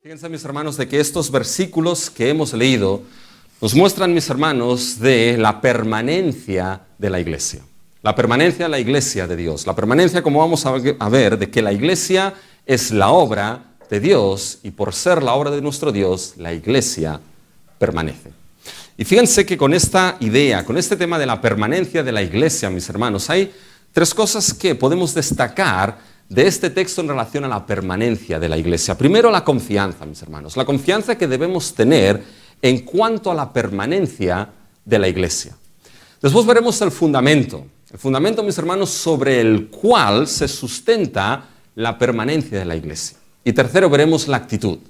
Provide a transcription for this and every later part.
Fíjense, mis hermanos, de que estos versículos que hemos leído nos muestran, mis hermanos, de la permanencia de la iglesia. La permanencia de la iglesia de Dios. La permanencia, como vamos a ver, de que la iglesia es la obra de Dios y por ser la obra de nuestro Dios, la iglesia permanece. Y fíjense que con esta idea, con este tema de la permanencia de la iglesia, mis hermanos, hay tres cosas que podemos destacar de este texto en relación a la permanencia de la iglesia. Primero, la confianza, mis hermanos. La confianza que debemos tener en cuanto a la permanencia de la iglesia. Después veremos el fundamento. El fundamento, mis hermanos, sobre el cual se sustenta la permanencia de la iglesia. Y tercero, veremos la actitud.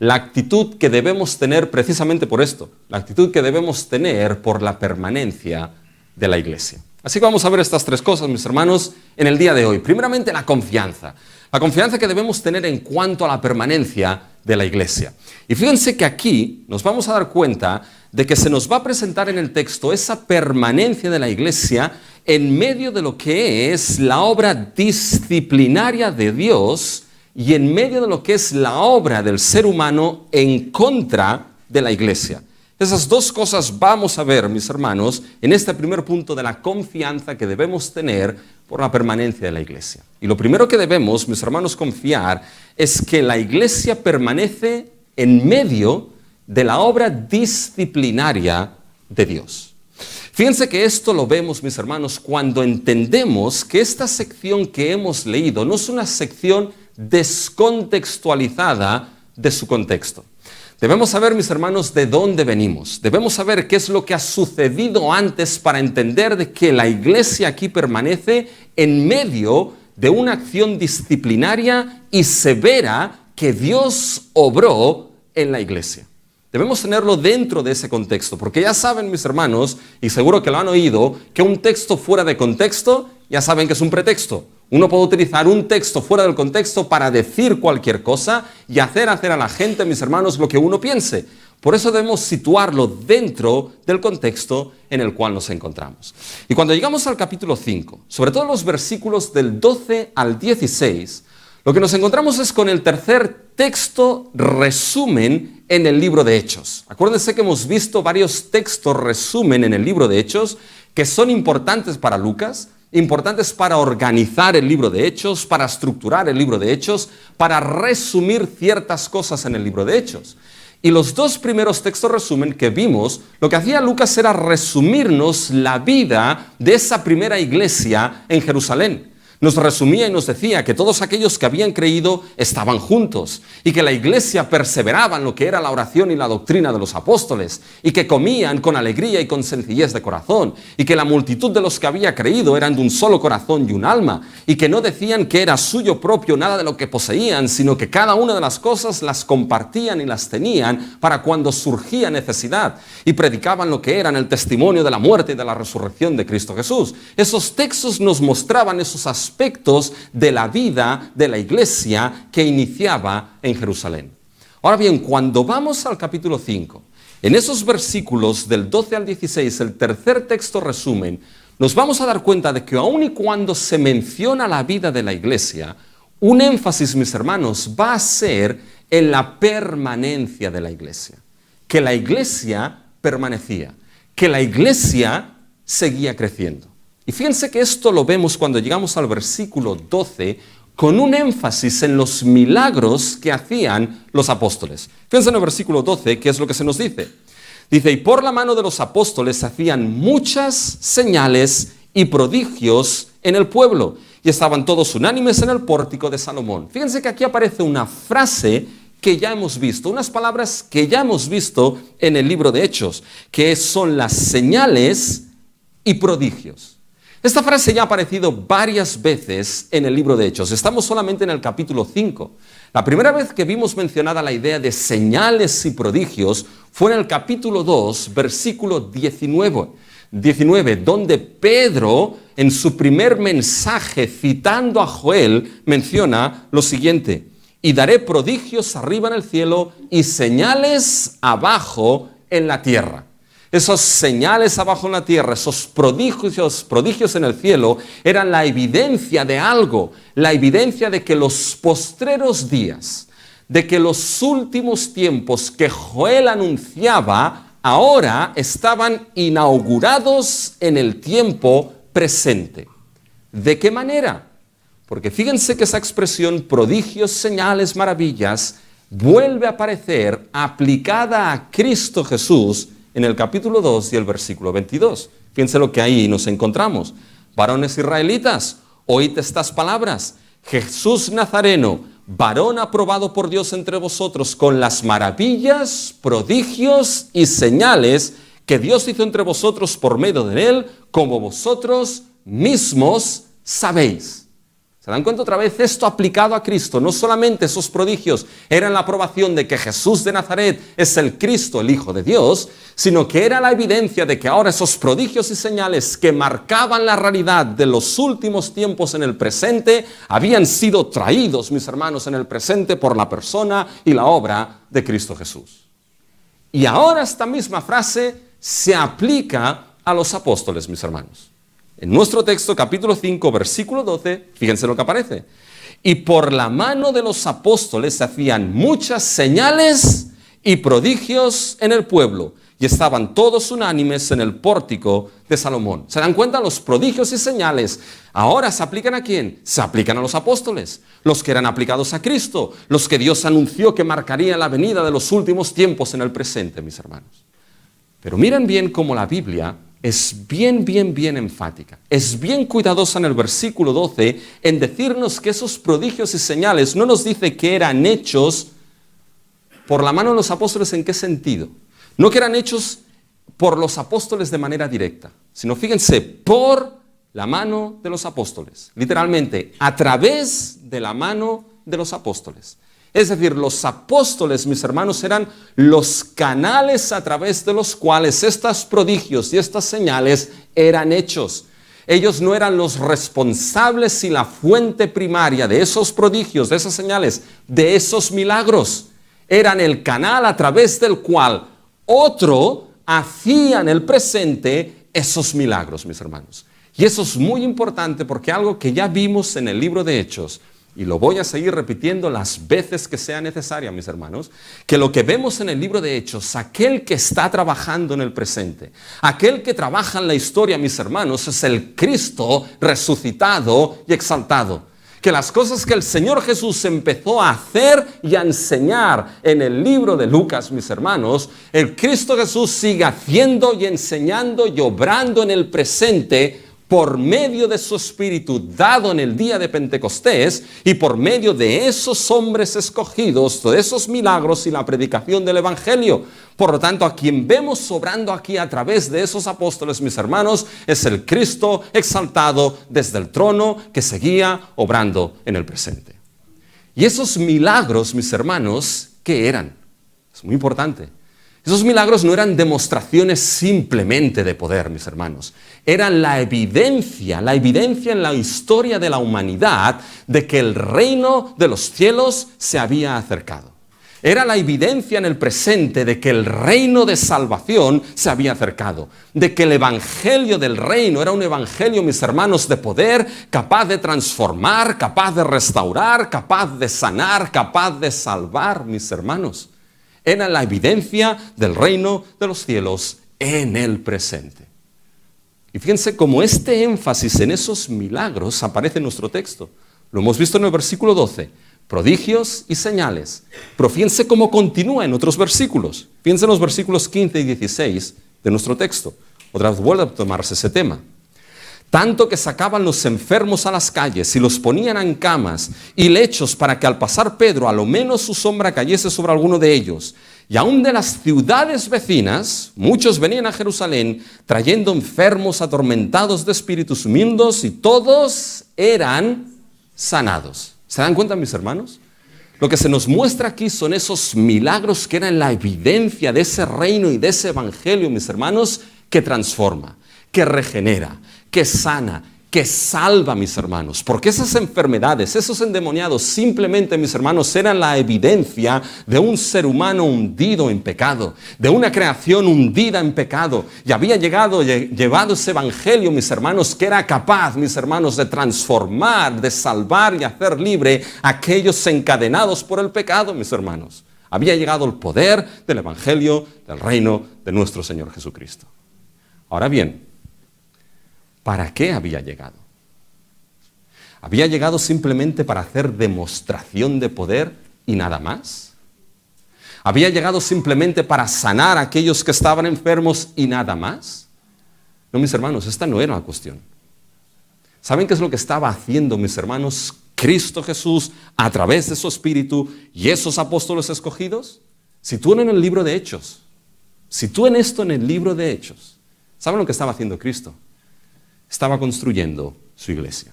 La actitud que debemos tener precisamente por esto. La actitud que debemos tener por la permanencia de la iglesia. Así que vamos a ver estas tres cosas, mis hermanos, en el día de hoy. Primeramente, la confianza. La confianza que debemos tener en cuanto a la permanencia de la iglesia. Y fíjense que aquí nos vamos a dar cuenta de que se nos va a presentar en el texto esa permanencia de la iglesia en medio de lo que es la obra disciplinaria de Dios y en medio de lo que es la obra del ser humano en contra de la iglesia. Esas dos cosas vamos a ver, mis hermanos, en este primer punto de la confianza que debemos tener por la permanencia de la iglesia. Y lo primero que debemos, mis hermanos, confiar es que la iglesia permanece en medio de la obra disciplinaria de Dios. Fíjense que esto lo vemos, mis hermanos, cuando entendemos que esta sección que hemos leído no es una sección descontextualizada de su contexto. Debemos saber, mis hermanos, de dónde venimos. Debemos saber qué es lo que ha sucedido antes para entender de que la iglesia aquí permanece en medio de una acción disciplinaria y severa que Dios obró en la iglesia. Debemos tenerlo dentro de ese contexto, porque ya saben, mis hermanos, y seguro que lo han oído, que un texto fuera de contexto, ya saben que es un pretexto. Uno puede utilizar un texto fuera del contexto para decir cualquier cosa y hacer a la gente, mis hermanos, lo que uno piense. Por eso debemos situarlo dentro del contexto en el cual nos encontramos. Y cuando llegamos al capítulo 5, sobre todo los versículos del 12 al 16, lo que nos encontramos es con el tercer texto resumen en el libro de Hechos. Acuérdense que hemos visto varios textos resumen en el libro de Hechos que son importantes para Lucas, importantes para organizar el libro de Hechos, para estructurar el libro de Hechos, para resumir ciertas cosas en el libro de Hechos. Y los dos primeros textos resumen que vimos, lo que hacía Lucas era resumirnos la vida de esa primera iglesia en Jerusalén. Nos resumía y nos decía que todos aquellos que habían creído estaban juntos y que la iglesia perseveraba en lo que era la oración y la doctrina de los apóstoles y que comían con alegría y con sencillez de corazón y que la multitud de los que había creído eran de un solo corazón y un alma y que no decían que era suyo propio nada de lo que poseían, sino que cada una de las cosas las compartían y las tenían para cuando surgía necesidad y predicaban lo que eran el testimonio de la muerte y de la resurrección de Cristo Jesús. Esos textos nos mostraban esos aspectos de la vida de la iglesia que iniciaba en Jerusalén. Ahora bien, cuando vamos al capítulo 5, en esos versículos del 12 al 16, el tercer texto resumen, nos vamos a dar cuenta de que aun y cuando se menciona la vida de la iglesia, un énfasis, mis hermanos, va a ser en la permanencia de la iglesia. Que la iglesia permanecía, que la iglesia seguía creciendo. Y fíjense que esto lo vemos cuando llegamos al versículo 12 con un énfasis en los milagros que hacían los apóstoles. Fíjense en el versículo 12, ¿qué es lo que se nos dice? Dice, y por la mano de los apóstoles hacían muchas señales y prodigios en el pueblo, y estaban todos unánimes en el pórtico de Salomón. Fíjense que aquí aparece una frase que ya hemos visto, unas palabras que ya hemos visto en el libro de Hechos, que son las señales y prodigios. Esta frase ya ha aparecido varias veces en el libro de Hechos. Estamos solamente en el capítulo 5. La primera vez que vimos mencionada la idea de señales y prodigios fue en el capítulo 2, versículo 19, donde Pedro, en su primer mensaje citando a Joel, menciona lo siguiente: y daré prodigios arriba en el cielo y señales abajo en la tierra. Esos señales abajo en la tierra, esos prodigios en el cielo, eran la evidencia de algo, la evidencia de que los postreros días, de que los últimos tiempos que Joel anunciaba ahora estaban inaugurados en el tiempo presente. ¿De qué manera? Porque fíjense que esa expresión prodigios, señales, maravillas vuelve a aparecer aplicada a Cristo Jesús en el capítulo 2 y el versículo 22. Fíjense lo que ahí nos encontramos. Varones israelitas, oíd estas palabras. Jesús Nazareno, varón aprobado por Dios entre vosotros con las maravillas, prodigios y señales que Dios hizo entre vosotros por medio de él, como vosotros mismos sabéis. ¿Se dan cuenta otra vez? Esto aplicado a Cristo, no solamente esos prodigios eran la aprobación de que Jesús de Nazaret es el Cristo, el Hijo de Dios, sino que era la evidencia de que ahora esos prodigios y señales que marcaban la realidad de los últimos tiempos en el presente, habían sido traídos, mis hermanos, en el presente por la persona y la obra de Cristo Jesús. Y ahora esta misma frase se aplica a los apóstoles, mis hermanos. En nuestro texto, capítulo 5, versículo 12, fíjense lo que aparece. Y por la mano de los apóstoles se hacían muchas señales y prodigios en el pueblo, y estaban todos unánimes en el pórtico de Salomón. ¿Se dan cuenta? Los prodigios y señales ahora se aplican ¿a quién? Se aplican a los apóstoles, los que eran aplicados a Cristo, los que Dios anunció que marcaría la venida de los últimos tiempos en el presente, mis hermanos. Pero miren bien cómo la Biblia es bien enfática, es bien cuidadosa en el versículo 12 en decirnos que esos prodigios y señales no nos dice que eran hechos por la mano de los apóstoles. ¿En qué sentido? No que eran hechos por los apóstoles de manera directa, sino fíjense, por la mano de los apóstoles, literalmente, a través de la mano de los apóstoles. Es decir, los apóstoles, mis hermanos, eran los canales a través de los cuales estos prodigios y estas señales eran hechos. Ellos no eran los responsables y la fuente primaria de esos prodigios, de esas señales, de esos milagros. Eran el canal a través del cual otro hacía en el presente esos milagros, mis hermanos. Y eso es muy importante porque algo que ya vimos en el libro de Hechos, y lo voy a seguir repitiendo las veces que sea necesaria, mis hermanos, que lo que vemos en el libro de Hechos, aquel que está trabajando en el presente, aquel que trabaja en la historia, mis hermanos, es el Cristo resucitado y exaltado. Que las cosas que el Señor Jesús empezó a hacer y a enseñar en el libro de Lucas, mis hermanos, el Cristo Jesús sigue haciendo y enseñando y obrando en el presente por medio de su Espíritu dado en el día de Pentecostés y por medio de esos hombres escogidos, de esos milagros y la predicación del Evangelio. Por lo tanto, a quien vemos obrando aquí a través de esos apóstoles, mis hermanos, es el Cristo exaltado desde el trono que seguía obrando en el presente. Y esos milagros, mis hermanos, ¿qué eran? Es muy importante. Esos milagros no eran demostraciones simplemente de poder, mis hermanos. Eran la evidencia en la historia de la humanidad de que el reino de los cielos se había acercado. Era la evidencia en el presente de que el reino de salvación se había acercado, de que el evangelio del reino era un evangelio, mis hermanos, de poder, capaz de transformar, capaz de restaurar, capaz de sanar, capaz de salvar, mis hermanos. Era la evidencia del reino de los cielos en el presente. Y fíjense cómo este énfasis en esos milagros aparece en nuestro texto. Lo hemos visto en el versículo 12. Prodigios y señales. Pero fíjense cómo continúa en otros versículos. Fíjense en los versículos 15 y 16 de nuestro texto. Otra vez vuelve a tomarse ese tema. Tanto que sacaban los enfermos a las calles y los ponían en camas y lechos para que al pasar Pedro a lo menos su sombra cayese sobre alguno de ellos. Y aún de las ciudades vecinas, muchos venían a Jerusalén trayendo enfermos atormentados de espíritus inmundos y todos eran sanados. ¿Se dan cuenta, mis hermanos? Lo que se nos muestra aquí son esos milagros que eran la evidencia de ese reino y de ese evangelio, mis hermanos, que transforma, que regenera, que sana, que salva, mis hermanos, porque esas enfermedades, esos endemoniados, simplemente, mis hermanos, eran la evidencia de un ser humano hundido en pecado, de una creación hundida en pecado, y había llevado ese evangelio, mis hermanos, que era capaz, mis hermanos, de transformar, de salvar y hacer libre a aquellos encadenados por el pecado, mis hermanos. Había llegado el poder del evangelio, del reino de nuestro Señor Jesucristo. Ahora bien, ¿para qué había llegado? ¿Había llegado simplemente para hacer demostración de poder y nada más? ¿Había llegado simplemente para sanar a aquellos que estaban enfermos y nada más? No, mis hermanos, esta no era la cuestión. ¿Saben qué es lo que estaba haciendo, mis hermanos, Cristo Jesús a través de su Espíritu y esos apóstoles escogidos? Sitúen en el libro de Hechos. Sitúen esto en el libro de Hechos. ¿Saben lo que estaba haciendo Cristo? Estaba construyendo su iglesia.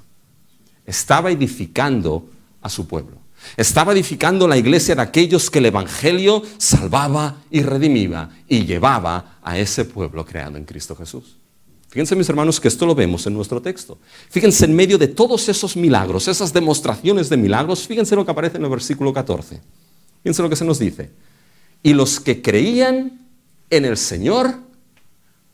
Estaba edificando a su pueblo. Estaba edificando la iglesia de aquellos que el evangelio salvaba y redimía y llevaba a ese pueblo creado en Cristo Jesús. Fíjense, mis hermanos, que esto lo vemos en nuestro texto. Fíjense en medio de todos esos milagros, esas demostraciones de milagros, fíjense lo que aparece en el versículo 14. Fíjense lo que se nos dice. Y los que creían en el Señor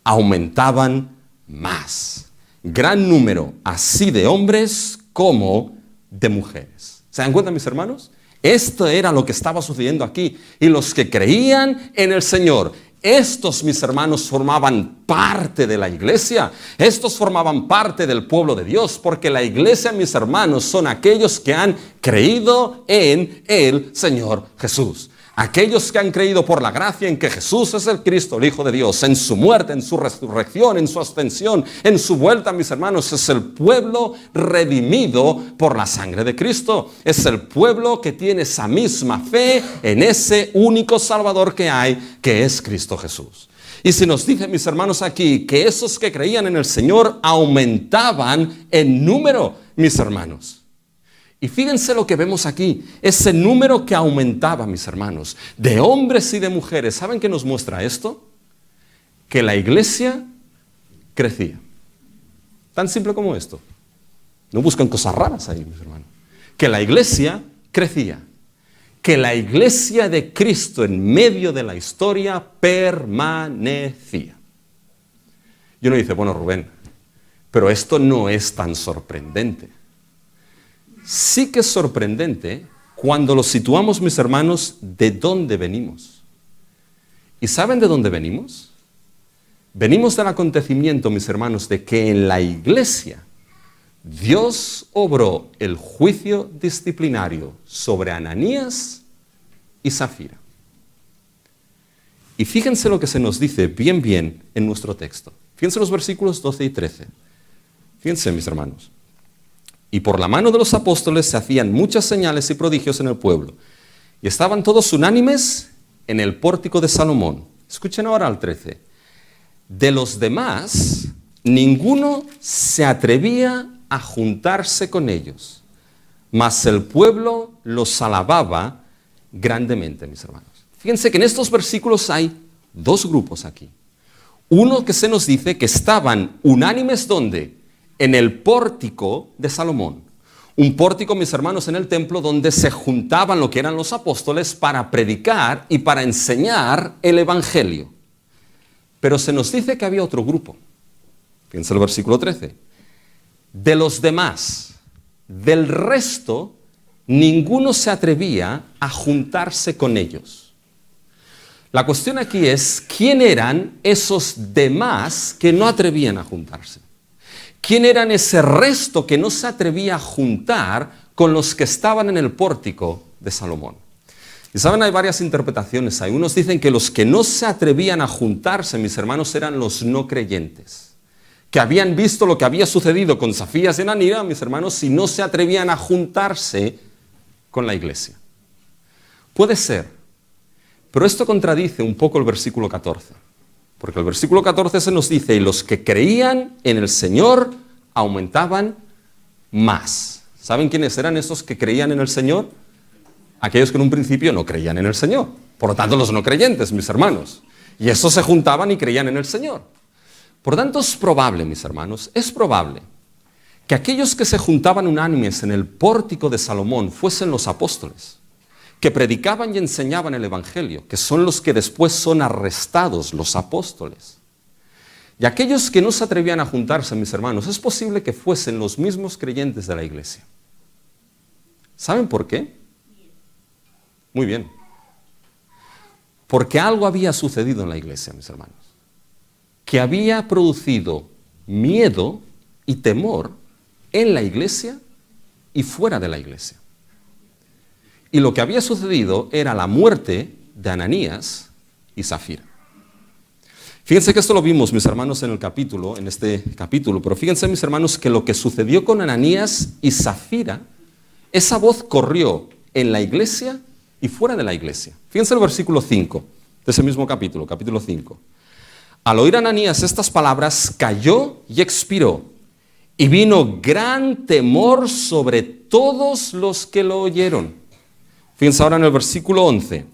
aumentaban más. Gran número así de hombres como de mujeres. ¿Se dan cuenta, mis hermanos? Esto era lo que estaba sucediendo aquí. Y los que creían en el Señor, estos, mis hermanos, formaban parte de la iglesia. Estos formaban parte del pueblo de Dios, porque la iglesia, mis hermanos, son aquellos que han creído en el Señor Jesús. Aquellos que han creído por la gracia en que Jesús es el Cristo, el Hijo de Dios, en su muerte, en su resurrección, en su ascensión, en su vuelta, mis hermanos, es el pueblo redimido por la sangre de Cristo. Es el pueblo que tiene esa misma fe en ese único Salvador que hay, que es Cristo Jesús. Y se nos dice, mis hermanos, aquí, que esos que creían en el Señor aumentaban en número, mis hermanos. Y fíjense lo que vemos aquí, ese número que aumentaba, mis hermanos, de hombres y de mujeres. ¿Saben qué nos muestra esto? Que la iglesia crecía. Tan simple como esto. No buscan cosas raras ahí, mis hermanos. Que la iglesia crecía. Que la iglesia de Cristo en medio de la historia permanecía. Y uno dice, bueno, Rubén, pero esto no es tan sorprendente. Sí que es sorprendente cuando lo situamos, mis hermanos, de dónde venimos. ¿Y saben de dónde venimos? Venimos del acontecimiento, mis hermanos, de que en la iglesia Dios obró el juicio disciplinario sobre Ananías y Zafira. Y fíjense lo que se nos dice bien en nuestro texto. Fíjense los versículos 12 y 13. Fíjense, mis hermanos. Y por la mano de los apóstoles se hacían muchas señales y prodigios en el pueblo. Y estaban todos unánimes en el pórtico de Salomón. Escuchen ahora al 13. De los demás, ninguno se atrevía a juntarse con ellos, mas el pueblo los alababa grandemente, mis hermanos. Fíjense que en estos versículos hay dos grupos aquí. Uno que se nos dice que estaban unánimes, ¿dónde? En el pórtico de Salomón. Un pórtico, mis hermanos, en el templo donde se juntaban lo que eran los apóstoles para predicar y para enseñar el evangelio. Pero se nos dice que había otro grupo. Fíjense el versículo 13. De los demás, del resto, ninguno se atrevía a juntarse con ellos. La cuestión aquí es, ¿quién eran esos demás que no atrevían a juntarse? ¿Quién eran ese resto que no se atrevía a juntar con los que estaban en el pórtico de Salomón? Y saben, hay varias interpretaciones. Hay unos dicen que los que no se atrevían a juntarse, mis hermanos, eran los no creyentes, que habían visto lo que había sucedido con Zafías y Ananías, mis hermanos, y no se atrevían a juntarse con la iglesia. Puede ser, pero esto contradice un poco el versículo 14. Porque el versículo 14 se nos dice, y los que creían en el Señor aumentaban más. ¿Saben quiénes eran esos que creían en el Señor? Aquellos que en un principio no creían en el Señor. Por lo tanto, los no creyentes, mis hermanos. Y esos se juntaban y creían en el Señor. Por tanto, es probable, mis hermanos, es probable que aquellos que se juntaban unánimes en el pórtico de Salomón fuesen los apóstoles, que predicaban y enseñaban el Evangelio, que son los que después son arrestados, los apóstoles. Y aquellos que no se atrevían a juntarse, mis hermanos, es posible que fuesen los mismos creyentes de la iglesia. ¿Saben por qué? Muy bien. Porque algo había sucedido en la iglesia, mis hermanos, que había producido miedo y temor en la iglesia y fuera de la iglesia. Y lo que había sucedido era la muerte de Ananías y Zafira. Fíjense que esto lo vimos, mis hermanos, en este capítulo, pero fíjense, mis hermanos, que lo que sucedió con Ananías y Zafira, esa voz corrió en la iglesia y fuera de la iglesia. Fíjense el versículo 5 de ese mismo capítulo 5. Al oír Ananías estas palabras, cayó y expiró, y vino gran temor sobre todos los que lo oyeron. Fíjense ahora en el versículo 11.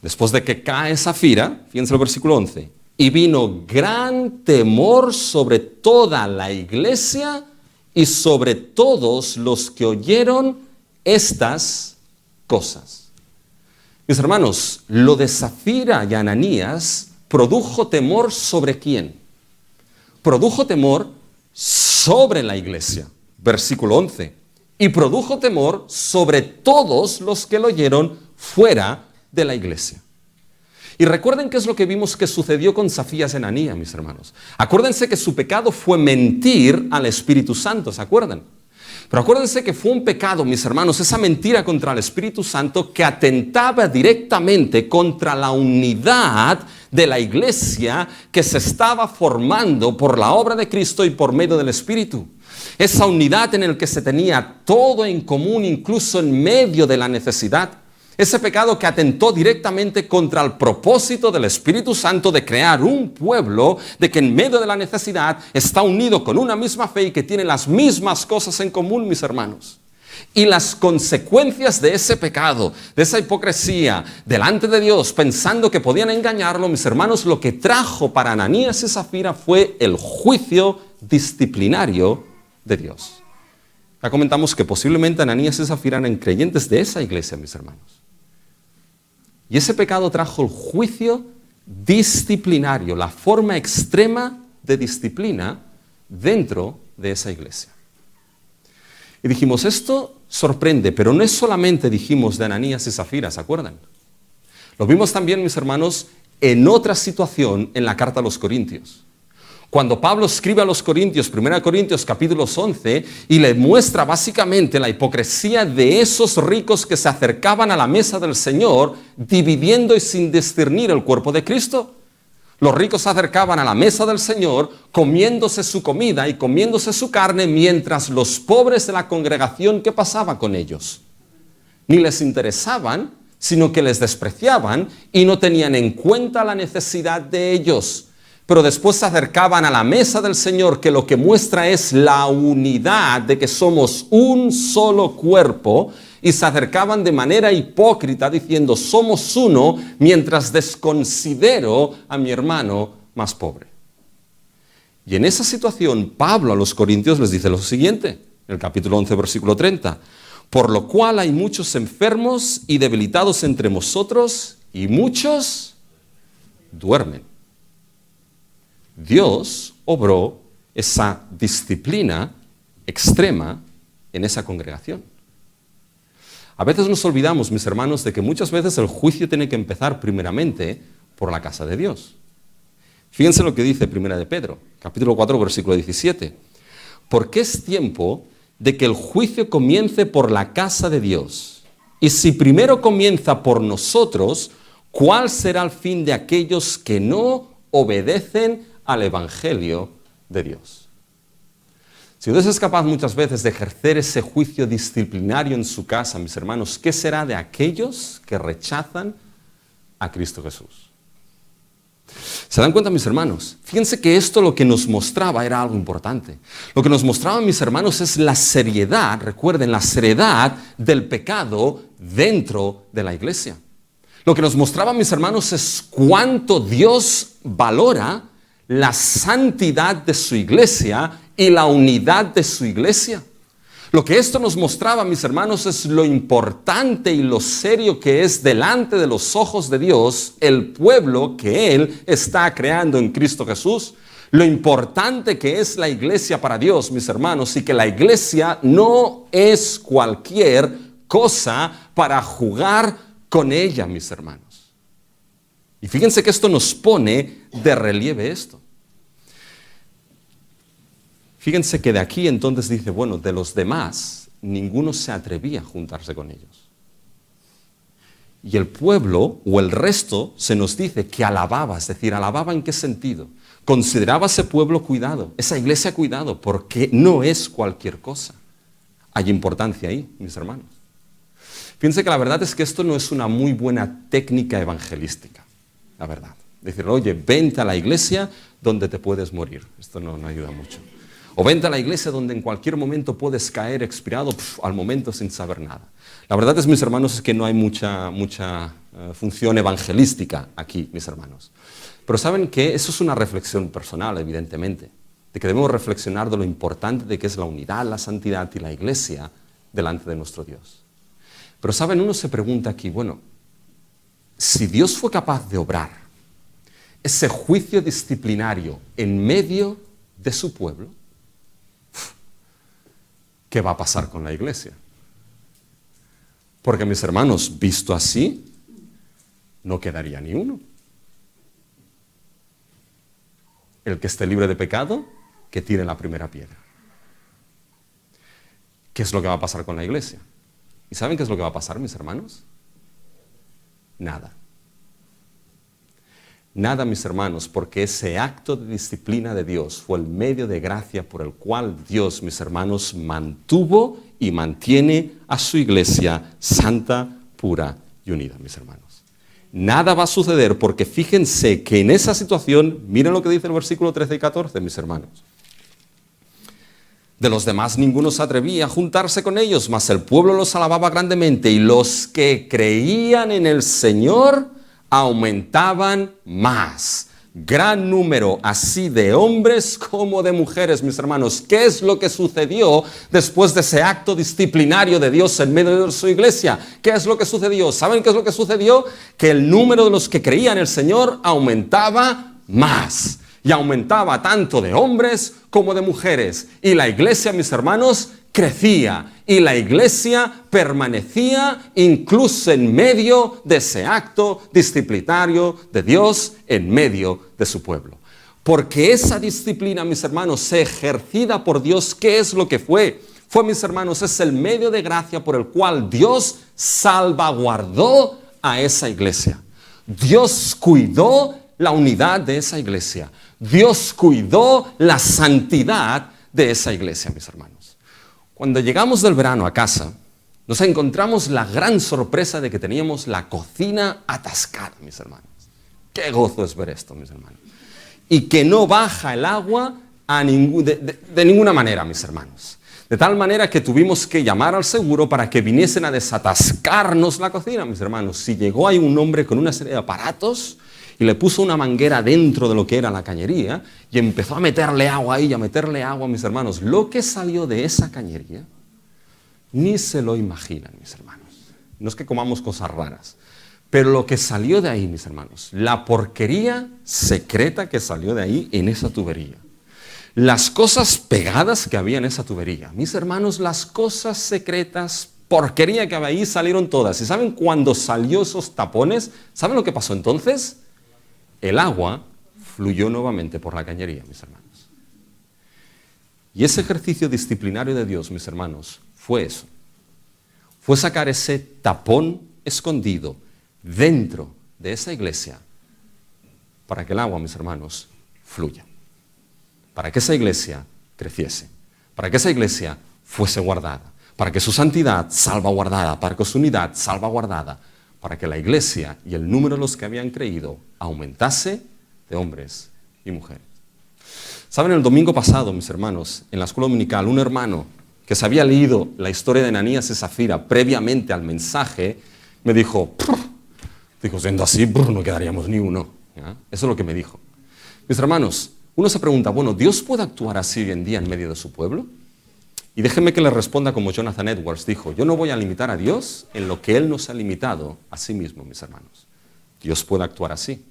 Después de que cae Zafira, fíjense el versículo 11, y vino gran temor sobre toda la iglesia y sobre todos los que oyeron estas cosas. Mis hermanos, lo de Zafira y Ananías produjo temor ¿sobre quién? Produjo temor sobre la iglesia, versículo 11, y produjo temor sobre todos los que lo oyeron fuera de la iglesia. Y recuerden qué es lo que vimos que sucedió con Zafira y Ananías, mis hermanos. Acuérdense que su pecado fue mentir al Espíritu Santo, ¿se acuerdan? Pero acuérdense que fue un pecado, mis hermanos, esa mentira contra el Espíritu Santo que atentaba directamente contra la unidad de la iglesia que se estaba formando por la obra de Cristo y por medio del Espíritu. Esa unidad en la que se tenía todo en común, incluso en medio de la necesidad. Ese pecado que atentó directamente contra el propósito del Espíritu Santo de crear un pueblo, de que en medio de la necesidad está unido con una misma fe y que tiene las mismas cosas en común, mis hermanos. Y las consecuencias de ese pecado, de esa hipocresía delante de Dios, pensando que podían engañarlo, mis hermanos, lo que trajo para Ananías y Zafira fue el juicio disciplinario de Dios. Ya comentamos que posiblemente Ananías y Zafira eran creyentes de esa iglesia, mis hermanos. Y ese pecado trajo el juicio disciplinario, la forma extrema de disciplina dentro de esa iglesia. Y dijimos, esto sorprende, pero no es solamente, dijimos, de Ananías y Zafira, ¿se acuerdan? Lo vimos también, mis hermanos, en otra situación en la carta a los Corintios. Cuando Pablo escribe a los Corintios, 1 Corintios capítulo 11, y le muestra básicamente la hipocresía de esos ricos que se acercaban a la mesa del Señor, dividiendo y sin discernir el cuerpo de Cristo. Los ricos se acercaban a la mesa del Señor, comiéndose su comida y comiéndose su carne, mientras los pobres de la congregación, ¿qué pasaba con ellos? Ni les interesaban, sino que les despreciaban y no tenían en cuenta la necesidad de ellos. Pero después se acercaban a la mesa del Señor, que lo que muestra es la unidad de que somos un solo cuerpo, y se acercaban de manera hipócrita diciendo somos uno, mientras desconsidero a mi hermano más pobre. Y en esa situación Pablo a los Corintios les dice lo siguiente, en el capítulo 11, versículo 30, por lo cual hay muchos enfermos y debilitados entre vosotros, y muchos duermen. Dios obró esa disciplina extrema en esa congregación. A veces nos olvidamos, mis hermanos, de que muchas veces el juicio tiene que empezar primeramente por la casa de Dios. Fíjense lo que dice 1 de Pedro, capítulo 4, versículo 17. Porque es tiempo de que el juicio comience por la casa de Dios. Y si primero comienza por nosotros, ¿cuál será el fin de aquellos que no obedecen al Evangelio de Dios? Si Dios es capaz muchas veces de ejercer ese juicio disciplinario en su casa, mis hermanos, ¿qué será de aquellos que rechazan a Cristo Jesús? ¿Se dan cuenta, mis hermanos? Fíjense que esto lo que nos mostraba era algo importante. Lo que nos mostraba, mis hermanos, es la seriedad, recuerden, la seriedad del pecado dentro de la iglesia. Lo que nos mostraba, mis hermanos, es cuánto Dios valora la santidad de su iglesia y la unidad de su iglesia. Lo que esto nos mostraba, mis hermanos, es lo importante y lo serio que es delante de los ojos de Dios el pueblo que Él está creando en Cristo Jesús. Lo importante que es la iglesia para Dios, mis hermanos, y que la iglesia no es cualquier cosa para jugar con ella, mis hermanos. Y fíjense que esto nos pone de relieve esto. Fíjense que de aquí entonces dice, bueno, de los demás, ninguno se atrevía a juntarse con ellos. Y el pueblo o el resto se nos dice que alababa, es decir, alababa ¿en qué sentido? Consideraba ese pueblo cuidado, esa iglesia cuidado, porque no es cualquier cosa. Hay importancia ahí, mis hermanos. Fíjense que la verdad es que esto no es una muy buena técnica evangelística, la verdad. Decir, oye, vente a la iglesia donde te puedes morir. Esto no ayuda mucho. O vente a la iglesia donde en cualquier momento puedes caer expirado al momento sin saber nada. La verdad es, mis hermanos, es que no hay mucha función evangelística aquí, mis hermanos. Pero saben que eso es una reflexión personal, evidentemente, de que debemos reflexionar de lo importante de que es la unidad, la santidad y la iglesia delante de nuestro Dios. Pero saben, uno se pregunta aquí, bueno, si Dios fue capaz de obrar ese juicio disciplinario en medio de su pueblo, ¿qué va a pasar con la iglesia? Porque, mis hermanos, visto así, no quedaría ni uno. El que esté libre de pecado, que tire la primera piedra. ¿Qué es lo que va a pasar con la iglesia? ¿Y saben qué es lo que va a pasar, mis hermanos? Nada. Nada, mis hermanos, porque ese acto de disciplina de Dios fue el medio de gracia por el cual Dios, mis hermanos, mantuvo y mantiene a su iglesia santa, pura y unida, mis hermanos. Nada va a suceder porque fíjense que en esa situación, miren lo que dice el versículo 13 y 14, mis hermanos. De los demás ninguno se atrevía a juntarse con ellos, mas el pueblo los alababa grandemente y los que creían en el Señor aumentaban más. Gran número así de hombres como de mujeres, mis hermanos. ¿Qué es lo que sucedió después de ese acto disciplinario de Dios en medio de su iglesia? ¿Qué es lo que sucedió? ¿Saben qué es lo que sucedió? Que el número de los que creían en el Señor aumentaba más. Y aumentaba tanto de hombres como de mujeres. Y la iglesia, mis hermanos, crecía. Y la iglesia permanecía incluso en medio de ese acto disciplinario de Dios en medio de su pueblo. Porque esa disciplina, mis hermanos, ejercida por Dios, ¿qué es lo que fue? Fue, mis hermanos, es el medio de gracia por el cual Dios salvaguardó a esa iglesia. Dios cuidó la unidad de esa iglesia. Dios cuidó la santidad de esa iglesia, mis hermanos. Cuando llegamos del verano a casa, nos encontramos la gran sorpresa de que teníamos la cocina atascada, mis hermanos. Qué gozo es ver esto, mis hermanos. Y que no baja el agua de ninguna manera, mis hermanos. De tal manera que tuvimos que llamar al seguro para que viniesen a desatascarnos la cocina, mis hermanos. Si llegó ahí un hombre con una serie de aparatos y le puso una manguera dentro de lo que era la cañería y empezó a meterle agua ahí, a meterle agua, mis hermanos. Lo que salió de esa cañería, ni se lo imaginan, mis hermanos. No es que comamos cosas raras, pero lo que salió de ahí, mis hermanos, la porquería secreta que salió de ahí en esa tubería. Las cosas pegadas que había en esa tubería. Mis hermanos, las cosas secretas, porquería que había ahí, salieron todas. ¿Y saben cuando salió esos tapones? ¿Saben lo que pasó entonces? El agua fluyó nuevamente por la cañería, mis hermanos. Y ese ejercicio disciplinario de Dios, mis hermanos, fue eso. Fue sacar ese tapón escondido dentro de esa iglesia para que el agua, mis hermanos, fluya. Para que esa iglesia creciese. Para que esa iglesia fuese guardada. Para que su santidad salvaguardada. Para que su unidad salvaguardada. Para que la iglesia y el número de los que habían creído aumentase de hombres y mujeres. ¿Saben? El domingo pasado, mis hermanos, en la escuela dominical, un hermano que se había leído la historia de Ananías y Zafira previamente al mensaje, me dijo, siendo así, no quedaríamos ni uno. ¿Ya? Eso es lo que me dijo. Mis hermanos, Uno se pregunta, bueno, ¿Dios puede actuar así hoy en día en medio de su pueblo? Y déjenme que le responda como Jonathan Edwards dijo, yo no voy a limitar a Dios en lo que Él nos ha limitado a sí mismo, mis hermanos. Dios puede actuar así.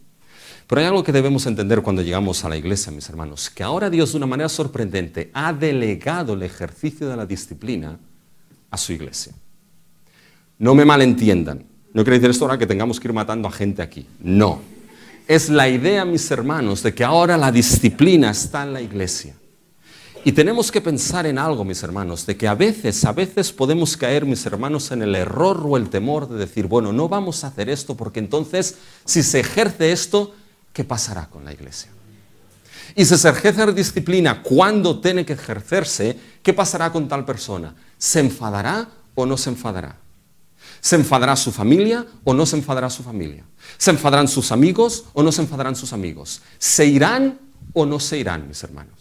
Pero hay algo que debemos entender cuando llegamos a la iglesia, mis hermanos, que ahora Dios de una manera sorprendente ha delegado el ejercicio de la disciplina a su iglesia. No me malentiendan, no quiere decir esto ahora que tengamos que ir matando a gente aquí, no. Es la idea, mis hermanos, de que ahora la disciplina está en la iglesia. Y tenemos que pensar en algo, mis hermanos, de que a veces podemos caer, mis hermanos, en el error o el temor de decir, bueno, no vamos a hacer esto porque entonces, si se ejerce esto, ¿qué pasará con la iglesia? Y si se ejerce disciplina cuando tiene que ejercerse, ¿qué pasará con tal persona? ¿Se enfadará o no se enfadará? ¿Se enfadará su familia o no se enfadará su familia? ¿Se enfadarán sus amigos o no se enfadarán sus amigos? ¿Se irán o no se irán, mis hermanos?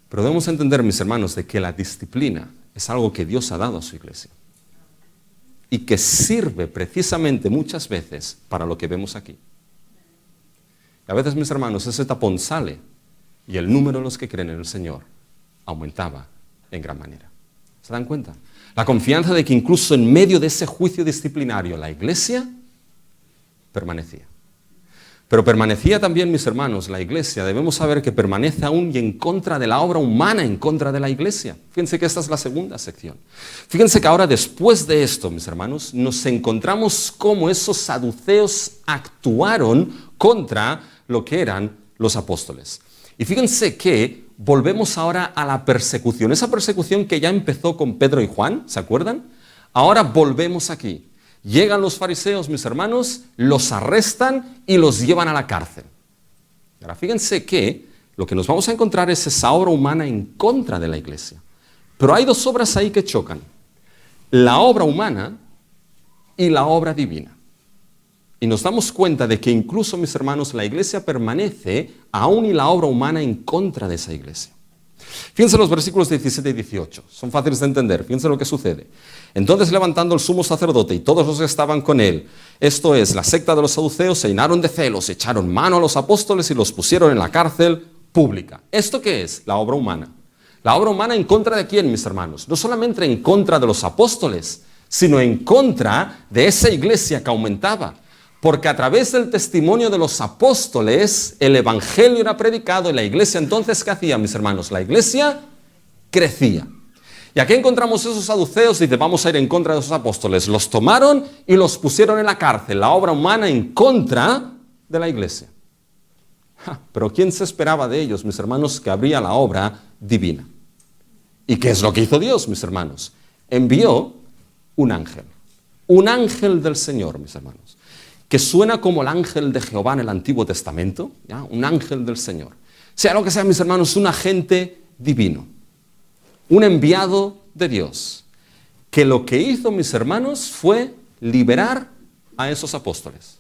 Pero debemos entender, mis hermanos, de que la disciplina es algo que Dios ha dado a su iglesia y que sirve precisamente muchas veces para lo que vemos aquí. Y a veces, mis hermanos, ese tapón sale y el número de los que creen en el Señor aumentaba en gran manera. ¿Se dan cuenta? La confianza de que incluso en medio de ese juicio disciplinario la iglesia permanecía. Pero permanecía también, mis hermanos, la iglesia. Debemos saber que permanece aún y en contra de la obra humana, en contra de la iglesia. Fíjense que esta es la segunda sección. Fíjense que ahora, después de esto, mis hermanos, nos encontramos cómo esos saduceos actuaron contra lo que eran los apóstoles. Y fíjense que volvemos ahora a la persecución. Esa persecución que ya empezó con Pedro y Juan, ¿se acuerdan? Ahora volvemos aquí. Llegan los fariseos, mis hermanos, los arrestan y los llevan a la cárcel. Ahora fíjense que lo que nos vamos a encontrar es esa obra humana en contra de la iglesia. Pero hay dos obras ahí que chocan. La obra humana y la obra divina. Y nos damos cuenta de que incluso, mis hermanos, la iglesia permanece aún y la obra humana en contra de esa iglesia. Fíjense los versículos 17 y 18, son fáciles de entender, fíjense lo que sucede. Entonces, levantando el sumo sacerdote y todos los que estaban con él, esto es, la secta de los saduceos, se llenaron de celos, echaron mano a los apóstoles y los pusieron en la cárcel pública. ¿Esto qué es? La obra humana. La obra humana en contra de quién, mis hermanos? No solamente en contra de los apóstoles, sino en contra de esa iglesia que aumentaba. Porque a través del testimonio de los apóstoles, el evangelio era predicado y la iglesia entonces, ¿qué hacía, mis hermanos? La iglesia crecía. Y aquí encontramos esos saduceos y dice, vamos a ir en contra de esos apóstoles. Los tomaron y los pusieron en la cárcel, la obra humana en contra de la iglesia. Pero ¿quién se esperaba de ellos, mis hermanos, que habría la obra divina? ¿Y qué es lo que hizo Dios, mis hermanos? Envió un ángel del Señor, mis hermanos, que suena como el ángel de Jehová en el Antiguo Testamento, ¿ya? Un ángel del Señor. Sea lo que sea, mis hermanos, un agente divino, un enviado de Dios, que lo que hizo, mis hermanos, fue liberar a esos apóstoles.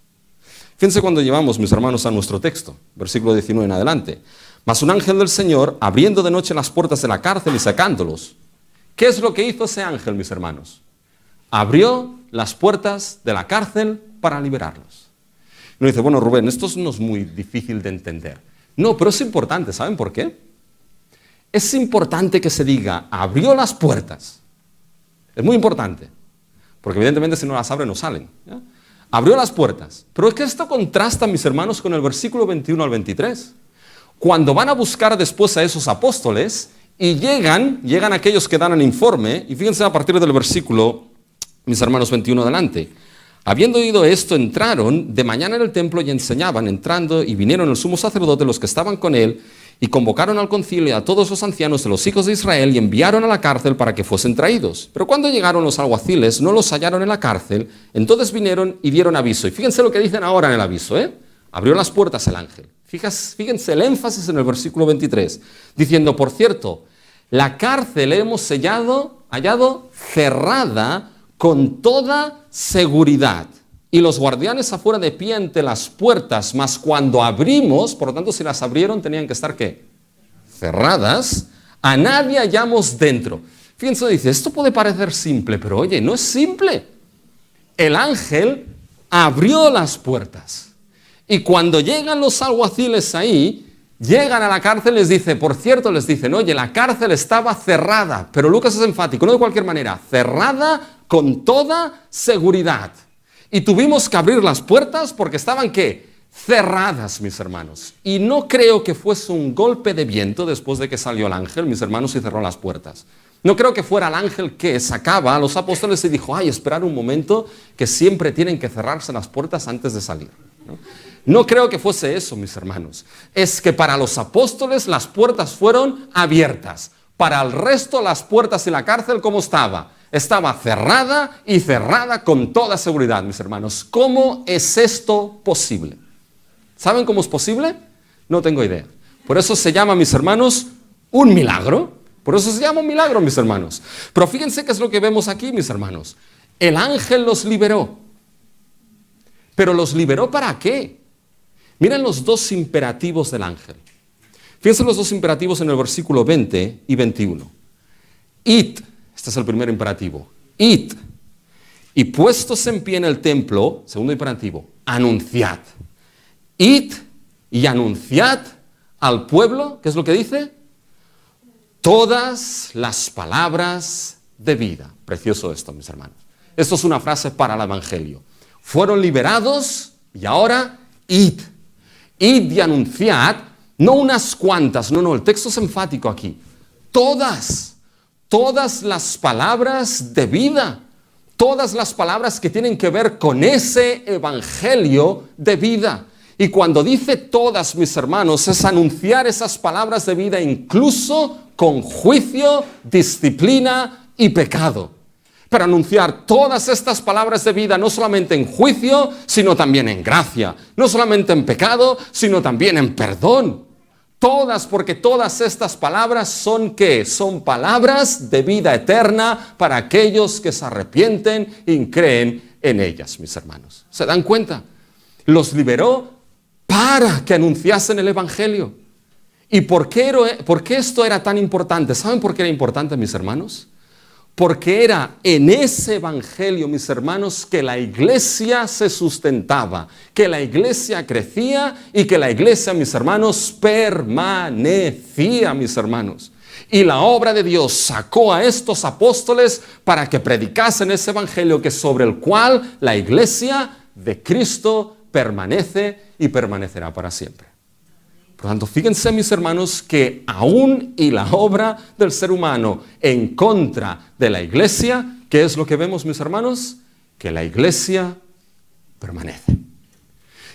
Fíjense cuando llevamos, mis hermanos, a nuestro texto, versículo 19 en adelante. Mas un ángel del Señor, abriendo de noche las puertas de la cárcel y sacándolos. ¿Qué es lo que hizo ese ángel, mis hermanos? Abrió las puertas de la cárcel para liberarlos. Y uno dice, bueno, Rubén, esto no es muy difícil de entender. No, pero es importante, ¿saben por qué? Es importante que se diga, abrió las puertas. Es muy importante, porque evidentemente si no las abre no salen, ¿ya? Abrió las puertas. Pero es que esto contrasta, mis hermanos, con el versículo 21 al 23. Cuando van a buscar después a esos apóstoles y llegan aquellos que dan el informe, y fíjense a partir del versículo, mis hermanos, 21 adelante. Habiendo oído esto, entraron de mañana en el templo y enseñaban, entrando, y vinieron el sumo sacerdote, los que estaban con él, y convocaron al concilio a todos los ancianos de los hijos de Israel y enviaron a la cárcel para que fuesen traídos. Pero cuando llegaron los alguaciles, no los hallaron en la cárcel, entonces vinieron y dieron aviso. Y fíjense lo que dicen ahora en el aviso, Abrió las puertas el ángel. Fíjense el énfasis en el versículo 23, diciendo, por cierto, la cárcel hemos hallado cerrada con toda seguridad, y los guardianes afuera de pie ante las puertas, mas cuando abrimos, por lo tanto si las abrieron tenían que estar ¿qué? Cerradas, a nadie hallamos dentro. Fíjense, dice, esto puede parecer simple, pero oye, no es simple. El ángel abrió las puertas. Y cuando llegan los alguaciles ahí, llegan a la cárcel, les dice, por cierto, les dicen, oye, la cárcel estaba cerrada, pero Lucas es enfático, no de cualquier manera, cerrada con toda seguridad. Y tuvimos que abrir las puertas porque estaban, ¿qué? Cerradas, mis hermanos. Y no creo que fuese un golpe de viento después de que salió el ángel, mis hermanos, y cerró las puertas. No creo que fuera el ángel que sacaba a los apóstoles y dijo, ay, esperar un momento, que siempre tienen que cerrarse las puertas antes de salir. No creo que fuese eso, mis hermanos. Es que para los apóstoles las puertas fueron abiertas. Para el resto, las puertas y la cárcel, ¿cómo estaba? Estaba cerrada y cerrada con toda seguridad, mis hermanos. ¿Cómo es esto posible? ¿Saben cómo es posible? No tengo idea. Por eso se llama, mis hermanos, un milagro. Por eso se llama un milagro, mis hermanos. Pero fíjense qué es lo que vemos aquí, mis hermanos. El ángel los liberó. ¿Pero los liberó para qué? Miren los dos imperativos del ángel. Fíjense los dos imperativos en el versículo 20 y 21. Id, este es el primer imperativo. Id, y puestos en pie en el templo, segundo imperativo, anunciad. Id y anunciad al pueblo, ¿qué es lo que dice? Todas las palabras de vida. Precioso esto, mis hermanos. Esto es una frase para el evangelio. Fueron liberados y ahora id. Id y anunciad, no unas cuantas, no, el texto es enfático aquí. Todas las palabras de vida. Todas las palabras que tienen que ver con ese evangelio de vida. Y cuando dice todas, mis hermanos, es anunciar esas palabras de vida incluso con juicio, disciplina y pecado. Pero anunciar todas estas palabras de vida no solamente en juicio, sino también en gracia. No solamente en pecado, sino también en perdón. Todas, porque todas estas palabras son ¿qué? Son palabras de vida eterna para aquellos que se arrepienten y creen en ellas, mis hermanos. ¿Se dan cuenta? Los liberó para que anunciasen el evangelio. ¿Y por qué esto era tan importante? ¿Saben por qué era importante, mis hermanos? Porque era en ese evangelio, mis hermanos, que la iglesia se sustentaba, que la iglesia crecía y que la iglesia, mis hermanos, permanecía, mis hermanos. Y la obra de Dios sacó a estos apóstoles para que predicasen ese evangelio que sobre el cual la iglesia de Cristo permanece y permanecerá para siempre. Por lo tanto, fíjense, mis hermanos, que aún y la obra del ser humano en contra de la iglesia, ¿qué es lo que vemos, mis hermanos? Que la iglesia permanece.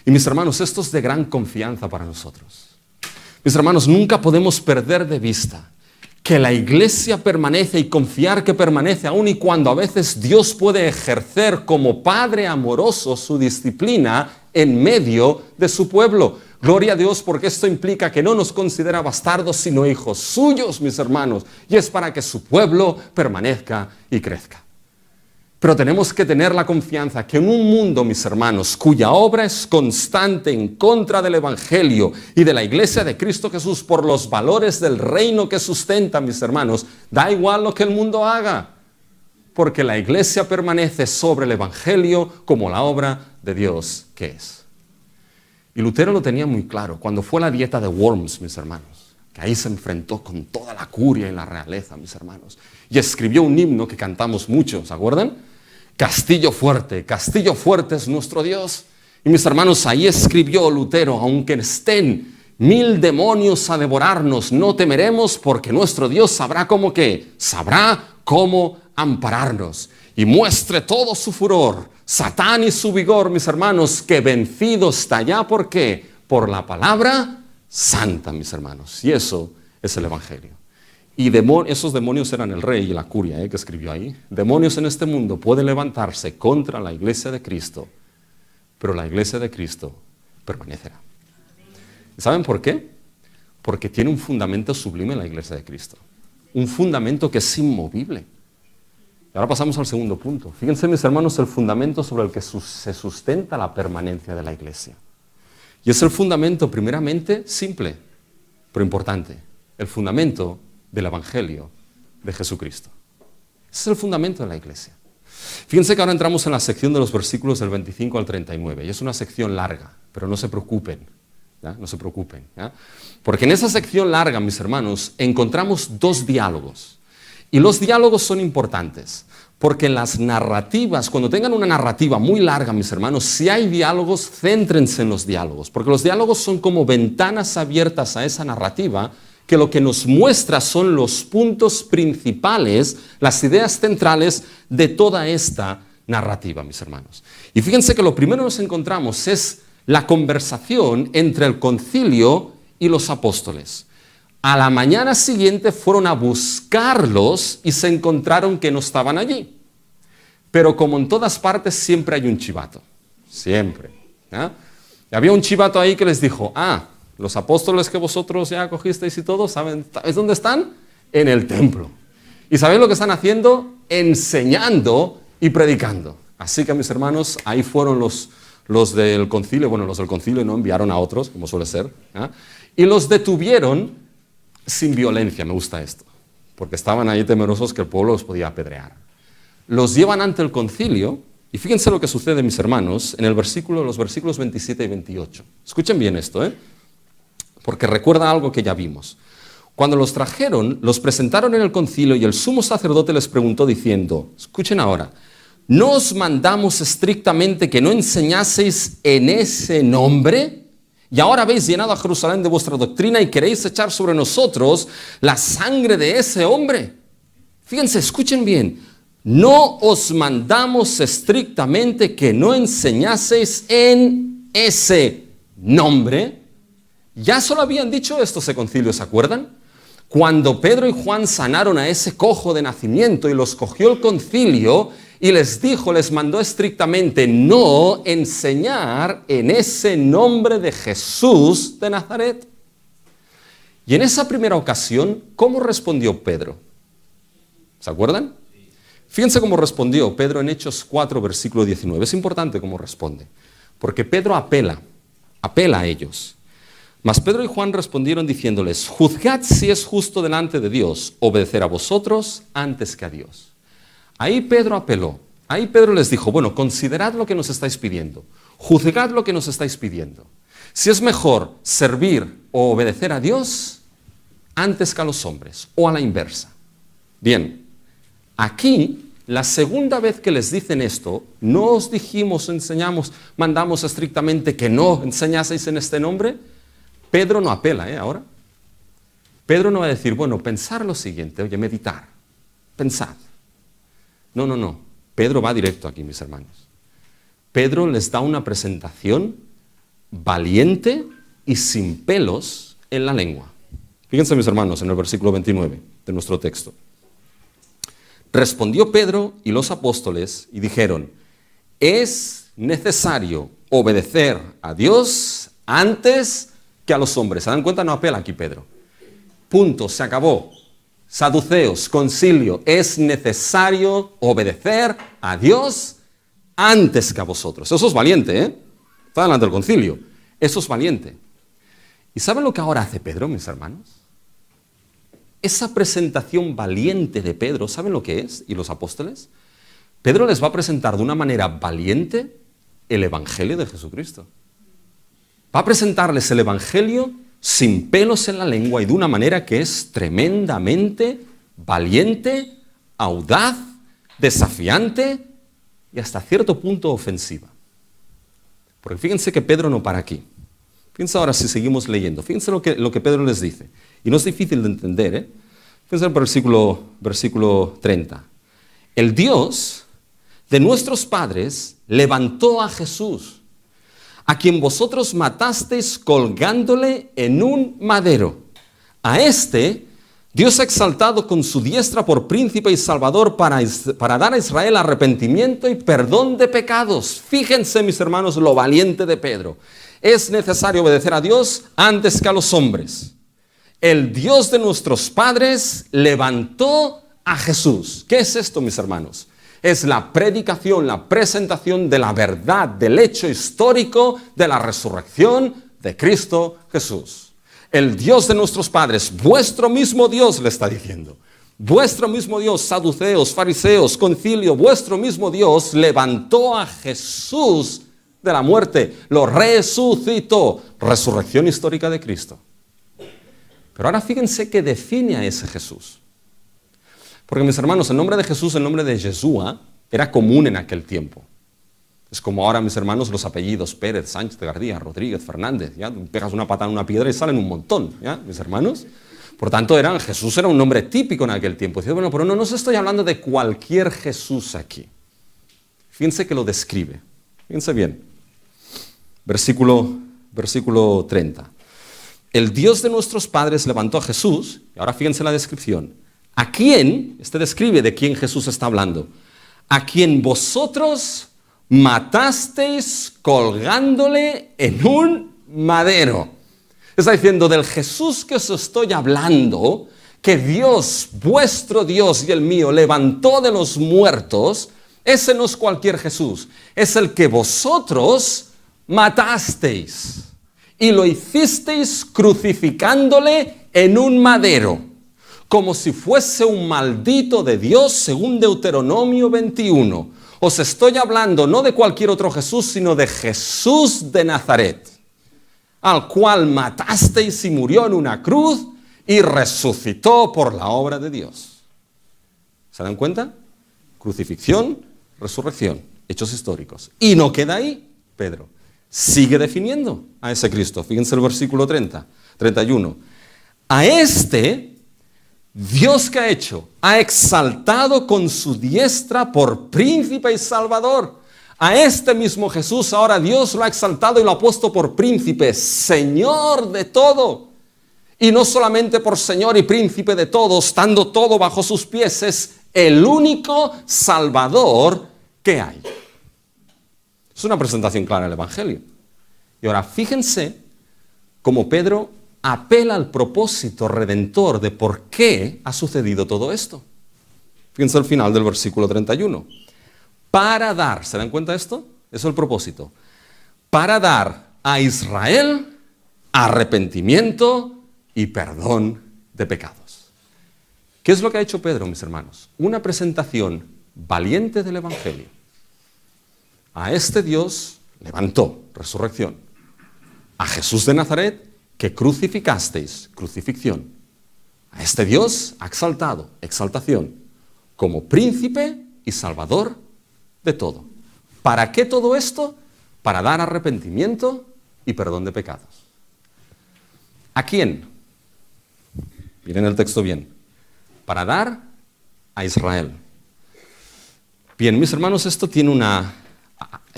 Y mis hermanos, esto es de gran confianza para nosotros. Mis hermanos, nunca podemos perder de vista que la iglesia permanece y confiar que permanece aún y cuando a veces Dios puede ejercer como Padre amoroso su disciplina en medio de su pueblo. Gloria a Dios, porque esto implica que no nos considera bastardos sino hijos suyos, mis hermanos, y es para que su pueblo permanezca y crezca. Pero tenemos que tener la confianza que en un mundo, mis hermanos, cuya obra es constante en contra del evangelio y de la iglesia de Cristo Jesús por los valores del reino que sustenta, mis hermanos, da igual lo que el mundo haga, porque la iglesia permanece sobre el evangelio como la obra de Dios que es. Y Lutero lo tenía muy claro cuando fue a la dieta de Worms, mis hermanos, que ahí se enfrentó con toda la curia y la realeza, mis hermanos, y escribió un himno que cantamos mucho, ¿se acuerdan? Castillo fuerte es nuestro Dios. Y mis hermanos, ahí escribió Lutero, aunque estén 1000 demonios a devorarnos, no temeremos porque nuestro Dios sabrá cómo qué, sabrá cómo ampararnos. Y muestre todo su furor, Satán y su vigor, mis hermanos, que vencido está ya, ¿por qué? Por la palabra santa, mis hermanos. Y eso es el evangelio. Y esos demonios eran el rey y la curia que escribió ahí. Demonios en este mundo pueden levantarse contra la iglesia de Cristo, pero la iglesia de Cristo permanecerá. ¿Saben por qué? Porque tiene un fundamento sublime la iglesia de Cristo. Un fundamento que es inmovible. Y ahora pasamos al segundo punto. Fíjense, mis hermanos, el fundamento sobre el que se sustenta la permanencia de la iglesia. Y es el fundamento, primeramente, simple, pero importante. El fundamento del evangelio de Jesucristo. Ese es el fundamento de la iglesia. Fíjense que ahora entramos en la sección de los versículos del 25 al 39, y es una sección larga. Pero no se preocupen, ¿ya? No se preocupen, ¿ya? Porque en esa sección larga, mis hermanos, encontramos dos diálogos. Y los diálogos son importantes, porque las narrativas, cuando tengan una narrativa muy larga, mis hermanos, si hay diálogos, céntrense en los diálogos, porque los diálogos son como ventanas abiertas a esa narrativa, que lo que nos muestra son los puntos principales, las ideas centrales de toda esta narrativa, mis hermanos. Y fíjense que lo primero que nos encontramos es la conversación entre el concilio y los apóstoles. A la mañana siguiente fueron a buscarlos y se encontraron que no estaban allí. Pero como en todas partes siempre hay un chivato, siempre. ¿Ya? Y había un chivato ahí que les dijo, los apóstoles que vosotros ya cogisteis y todo, ¿sabéis dónde están? En el templo. ¿Y sabéis lo que están haciendo? Enseñando y predicando. Así que, mis hermanos, ahí fueron los del concilio. Bueno, los del concilio no enviaron a otros, como suele ser. ¿Ya? Y los detuvieron sin violencia, me gusta esto. Porque estaban ahí temerosos que el pueblo los podía apedrear. Los llevan ante el concilio. Y fíjense lo que sucede, mis hermanos, en los versículos 27 y 28. Escuchen bien esto, porque recuerda algo que ya vimos. Cuando los trajeron, los presentaron en el concilio y el sumo sacerdote les preguntó diciendo, escuchen ahora, ¿no os mandamos estrictamente que no enseñaseis en ese nombre? Y ahora habéis llenado a Jerusalén de vuestra doctrina y queréis echar sobre nosotros la sangre de ese hombre. Fíjense, escuchen bien. No os mandamos estrictamente que no enseñaseis en ese nombre. Ya solo habían dicho esto ese concilio, ¿se acuerdan? Cuando Pedro y Juan sanaron a ese cojo de nacimiento y los cogió el concilio y les mandó estrictamente no enseñar en ese nombre de Jesús de Nazaret. Y en esa primera ocasión, ¿cómo respondió Pedro? ¿Se acuerdan? Fíjense cómo respondió Pedro en Hechos 4, versículo 19. Es importante cómo responde, porque Pedro apela a ellos. Mas Pedro y Juan respondieron diciéndoles, juzgad si es justo delante de Dios obedecer a vosotros antes que a Dios. Ahí Pedro apeló. Ahí Pedro les dijo, bueno, considerad lo que nos estáis pidiendo. Juzgad lo que nos estáis pidiendo. Si es mejor servir o obedecer a Dios antes que a los hombres, o a la inversa. Bien, aquí, la segunda vez que les dicen esto, no os dijimos, mandamos estrictamente que no enseñaseis en este nombre. Pedro no apela, ahora. Pedro no va a decir, bueno, pensar lo siguiente, oye, meditar, pensad. No. Pedro va directo aquí, mis hermanos. Pedro les da una presentación valiente y sin pelos en la lengua. Fíjense, mis hermanos, en el versículo 29 de nuestro texto. Respondió Pedro y los apóstoles y dijeron, es necesario obedecer a Dios antes que a los hombres. ¿Se dan cuenta? No apela aquí Pedro. Punto, se acabó. Saduceos, concilio, es necesario obedecer a Dios antes que a vosotros. Eso es valiente, Está delante del concilio. Eso es valiente. ¿Y saben lo que ahora hace Pedro, mis hermanos? Esa presentación valiente de Pedro, ¿saben lo que es? ¿Y los apóstoles? Pedro les va a presentar de una manera valiente el Evangelio de Jesucristo. Va a presentarles el Evangelio sin pelos en la lengua y de una manera que es tremendamente valiente, audaz, desafiante y hasta cierto punto ofensiva. Porque fíjense que Pedro no para aquí. Fíjense ahora si seguimos leyendo. Fíjense lo que Pedro les dice. Y no es difícil de entender, Fíjense el versículo 30. El Dios de nuestros padres levantó a Jesús, a quien vosotros matasteis colgándole en un madero. A este Dios ha exaltado con su diestra por príncipe y salvador para dar a Israel arrepentimiento y perdón de pecados. Fíjense, mis hermanos, lo valiente de Pedro. Es necesario obedecer a Dios antes que a los hombres. El Dios de nuestros padres levantó a Jesús. ¿Qué es esto, mis hermanos? Es la predicación, la presentación de la verdad, del hecho histórico de la resurrección de Cristo Jesús. El Dios de nuestros padres, vuestro mismo Dios, le está diciendo. Vuestro mismo Dios, saduceos, fariseos, concilio, vuestro mismo Dios levantó a Jesús de la muerte, lo resucitó. Resurrección histórica de Cristo. Pero ahora fíjense que define a ese Jesús. Porque mis hermanos, el nombre de Jesús, el nombre de Yeshua, era común en aquel tiempo. Es como ahora, mis hermanos, los apellidos Pérez, Sánchez, García, Rodríguez, Fernández. ¿Ya? Pegas una patada en una piedra y salen un montón, ¿ya? Mis hermanos. Por tanto, Jesús era un nombre típico en aquel tiempo. Dice, bueno, pero no os estoy hablando de cualquier Jesús aquí. Fíjense que lo describe. Fíjense bien. Versículo 30. El Dios de nuestros padres levantó a Jesús, y ahora fíjense la descripción. ¿A quién? Este describe de quién Jesús está hablando. A quien vosotros matasteis colgándole en un madero. Está diciendo, del Jesús que os estoy hablando, que Dios, vuestro Dios y el mío, levantó de los muertos, ese no es cualquier Jesús, es el que vosotros matasteis y lo hicisteis crucificándole en un madero, como si fuese un maldito de Dios, según Deuteronomio 21. Os estoy hablando no de cualquier otro Jesús, sino de Jesús de Nazaret, al cual matasteis y murió en una cruz y resucitó por la obra de Dios. ¿Se dan cuenta? Crucifixión, resurrección, hechos históricos. Y no queda ahí, Pedro. Sigue definiendo a ese Cristo. Fíjense el versículo 31. A este, Dios que ha hecho, ha exaltado con su diestra por príncipe y salvador. A este mismo Jesús ahora Dios lo ha exaltado y lo ha puesto por príncipe, Señor de todo. Y no solamente por Señor y príncipe de todo, estando todo bajo sus pies, es el único Salvador que hay. Es una presentación clara del Evangelio. Y ahora fíjense cómo Pedro apela al propósito redentor de por qué ha sucedido todo esto. Fíjense al final del versículo 31. Para dar, ¿se dan cuenta de esto? Eso es el propósito. Para dar a Israel arrepentimiento y perdón de pecados. ¿Qué es lo que ha hecho Pedro, mis hermanos? Una presentación valiente del Evangelio. A este Dios levantó, resurrección. A Jesús de Nazaret, que crucificasteis, crucifixión. A este Dios ha exaltado, exaltación, como príncipe y salvador de todo. ¿Para qué todo esto? Para dar arrepentimiento y perdón de pecados. ¿A quién? Miren el texto bien. Para dar a Israel. Bien, mis hermanos, esto tiene una...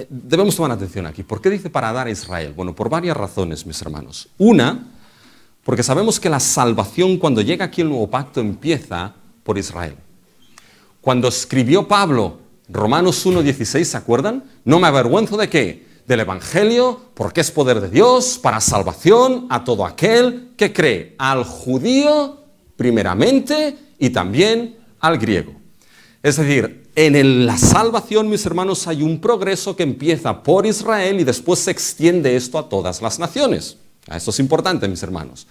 Debemos tomar atención aquí. ¿Por qué dice para dar a Israel? Bueno, por varias razones, mis hermanos. Una, porque sabemos que la salvación cuando llega aquí el nuevo pacto empieza por Israel. Cuando escribió Pablo Romanos 1:16, ¿se acuerdan? No me avergüenzo de qué, del Evangelio, porque es poder de Dios para salvación a todo aquel que cree, al judío primeramente y también al griego. Es decir, en la salvación, mis hermanos, hay un progreso que empieza por Israel y después se extiende esto a todas las naciones. Esto es importante, mis hermanos.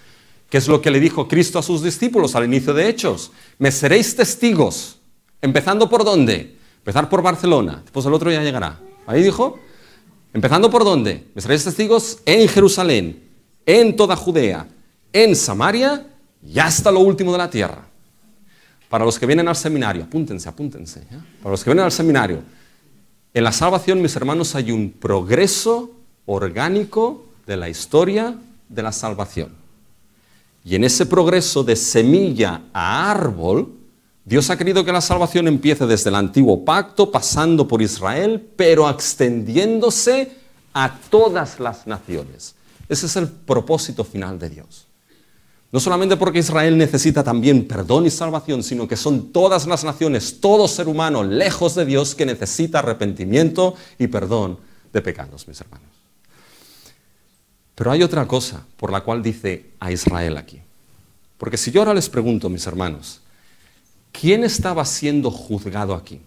¿Qué es lo que le dijo Cristo a sus discípulos al inicio de Hechos? Me seréis testigos. ¿Empezando por dónde? Empezar por Barcelona, después el otro ya llegará. Ahí dijo, ¿empezando por dónde? Me seréis testigos en Jerusalén, en toda Judea, en Samaria y hasta lo último de la tierra. Para los que vienen al seminario, apúntense. ¿Ya? Para los que vienen al seminario, en la salvación, mis hermanos, hay un progreso orgánico de la historia de la salvación. Y en ese progreso de semilla a árbol, Dios ha querido que la salvación empiece desde el antiguo pacto, pasando por Israel, pero extendiéndose a todas las naciones. Ese es el propósito final de Dios. No solamente porque Israel necesita también perdón y salvación, sino que son todas las naciones, todo ser humano lejos de Dios que necesita arrepentimiento y perdón de pecados, mis hermanos. Pero hay otra cosa por la cual dice a Israel aquí. Porque si yo ahora les pregunto, mis hermanos, ¿quién estaba siendo juzgado aquí?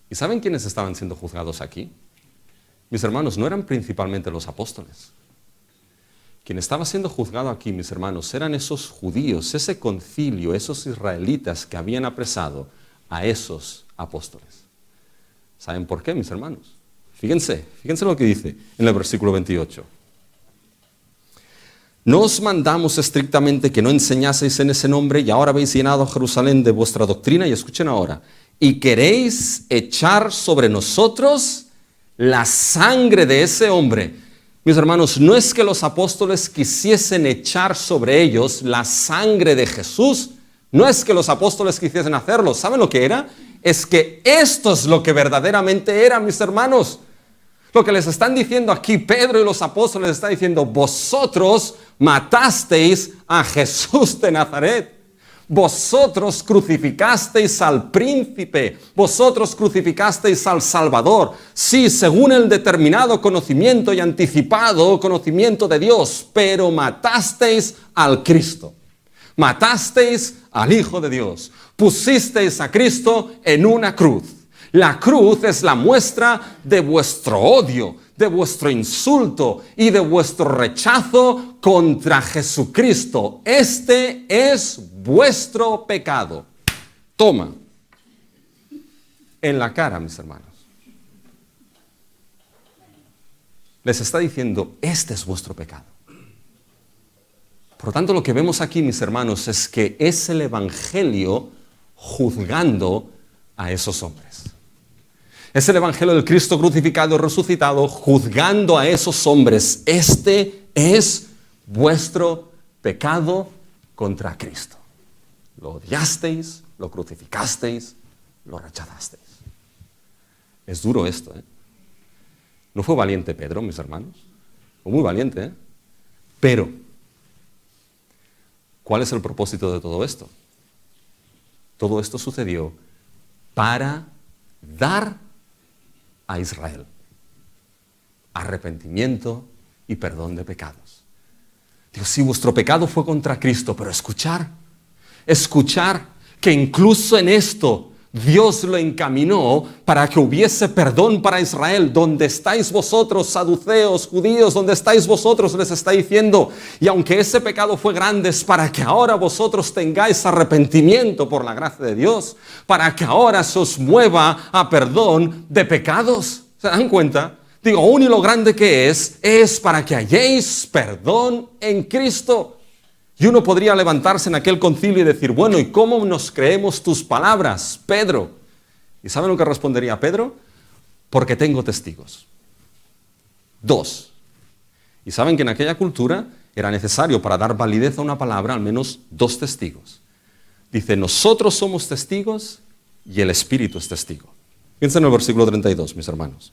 ¿Y saben quiénes estaban siendo juzgados aquí? Mis hermanos, no eran principalmente los apóstoles. Quien estaba siendo juzgado aquí, mis hermanos, eran esos judíos, ese concilio, esos israelitas que habían apresado a esos apóstoles. ¿Saben por qué, mis hermanos? Fíjense lo que dice en el versículo 28. No os mandamos estrictamente que no enseñaseis en ese nombre y ahora habéis llenado a Jerusalén de vuestra doctrina, y escuchen ahora, y queréis echar sobre nosotros la sangre de ese hombre. Mis hermanos, no es que los apóstoles quisiesen echar sobre ellos la sangre de Jesús, no es que los apóstoles quisiesen hacerlo. ¿Saben lo que era? Es que esto es lo que verdaderamente era, mis hermanos. Lo que les están diciendo aquí Pedro y los apóstoles les están diciendo, vosotros matasteis a Jesús de Nazaret. Vosotros crucificasteis al príncipe, vosotros crucificasteis al Salvador. Sí, según el determinado conocimiento y anticipado conocimiento de Dios, pero matasteis al Cristo. Matasteis al Hijo de Dios. Pusisteis a Cristo en una cruz. La cruz es la muestra de vuestro odio, de vuestro insulto y de vuestro rechazo contra Jesucristo. Este es vuestro pecado. Toma. En la cara, mis hermanos. Les está diciendo, este es vuestro pecado. Por lo tanto, lo que vemos aquí, mis hermanos, es que es el Evangelio juzgando a esos hombres. Es el Evangelio del Cristo crucificado y resucitado juzgando a esos hombres. Este es vuestro pecado contra Cristo. Lo odiasteis, lo crucificasteis, lo rechazasteis. Es duro esto, ¿eh? No fue valiente Pedro, mis hermanos. Fue muy valiente, ¿eh? Pero, ¿cuál es el propósito de todo esto? Todo esto sucedió para dar a Israel arrepentimiento y perdón de pecados. Dios, sí, vuestro pecado fue contra Cristo, pero escuchar que incluso en esto Dios lo encaminó para que hubiese perdón para Israel. Donde estáis vosotros, saduceos, judíos, donde estáis vosotros, les está diciendo, y aunque ese pecado fue grande, es para que ahora vosotros tengáis arrepentimiento por la gracia de Dios, para que ahora se os mueva a perdón de pecados. ¿Se dan cuenta? Digo, aún y lo grande que es para que halléis perdón en Cristo. Y uno podría levantarse en aquel concilio y decir, bueno, ¿y cómo nos creemos tus palabras, Pedro? ¿Y saben lo que respondería Pedro? Porque tengo testigos. 2. Y saben que en aquella cultura era necesario para dar validez a una palabra al menos 2 testigos. Dice, nosotros somos testigos y el Espíritu es testigo. Piensen en el versículo 32, mis hermanos.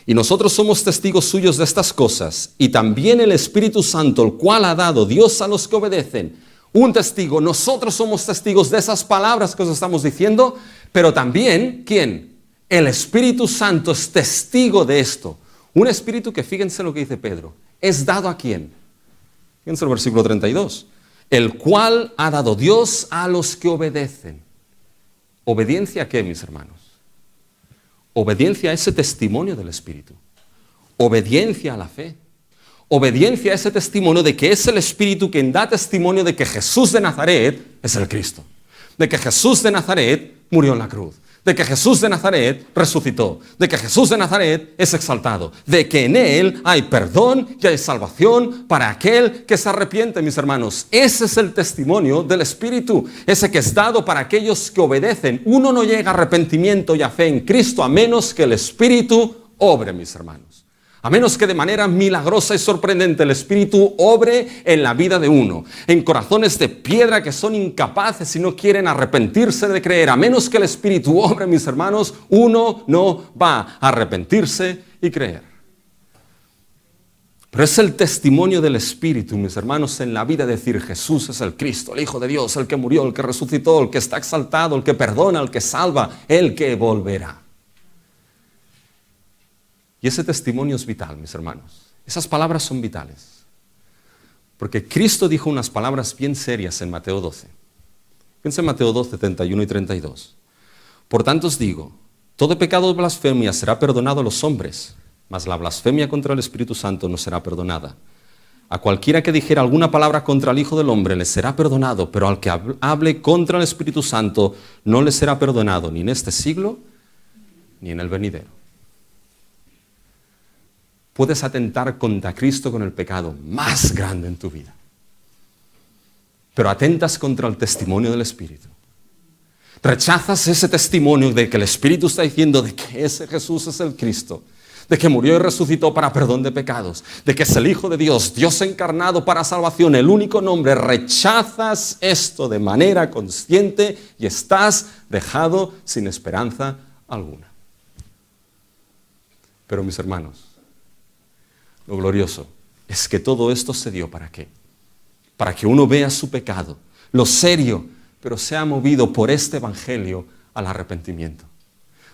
Y nosotros somos testigos suyos de estas cosas, y también el Espíritu Santo, el cual ha dado Dios a los que obedecen. Un testigo, nosotros somos testigos de esas palabras que os estamos diciendo, pero también, ¿quién? El Espíritu Santo es testigo de esto. Un espíritu que, fíjense lo que dice Pedro, es dado ¿a quién? Fíjense el versículo 32. El cual ha dado Dios a los que obedecen. ¿Obediencia a qué, mis hermanos? Obediencia a ese testimonio del Espíritu. Obediencia a la fe. Obediencia a ese testimonio de que es el Espíritu quien da testimonio de que Jesús de Nazaret es el Cristo. De que Jesús de Nazaret murió en la cruz. De que Jesús de Nazaret resucitó. De que Jesús de Nazaret es exaltado. De que en Él hay perdón y hay salvación para aquel que se arrepiente, mis hermanos. Ese es el testimonio del Espíritu. Ese que es dado para aquellos que obedecen. Uno no llega a arrepentimiento y a fe en Cristo a menos que el Espíritu obre, mis hermanos. A menos que de manera milagrosa y sorprendente el Espíritu obre en la vida de uno, en corazones de piedra que son incapaces y no quieren arrepentirse de creer. A menos que el Espíritu obre, mis hermanos, uno no va a arrepentirse y creer. Pero es el testimonio del Espíritu, mis hermanos, en la vida decir Jesús es el Cristo, el Hijo de Dios, el que murió, el que resucitó, el que está exaltado, el que perdona, el que salva, el que volverá. Y ese testimonio es vital, mis hermanos. Esas palabras son vitales. Porque Cristo dijo unas palabras bien serias en Mateo 12. Piensa en Mateo 12, 31 y 32. Por tanto os digo, todo pecado de blasfemia será perdonado a los hombres, mas la blasfemia contra el Espíritu Santo no será perdonada. A cualquiera que dijera alguna palabra contra el Hijo del Hombre le será perdonado, pero al que hable contra el Espíritu Santo no le será perdonado ni en este siglo ni en el venidero. puedes atentar contra Cristo con el pecado más grande en tu vida. Pero atentas contra el testimonio del Espíritu. Rechazas ese testimonio de que el Espíritu está diciendo de que ese Jesús es el Cristo, de que murió y resucitó para perdón de pecados, de que es el Hijo de Dios, Dios encarnado para salvación, el único nombre. Rechazas esto de manera consciente y estás dejado sin esperanza alguna. Pero mis hermanos, lo glorioso es que todo esto se dio ¿para qué? Para que uno vea su pecado, lo serio, pero sea movido por este evangelio al arrepentimiento.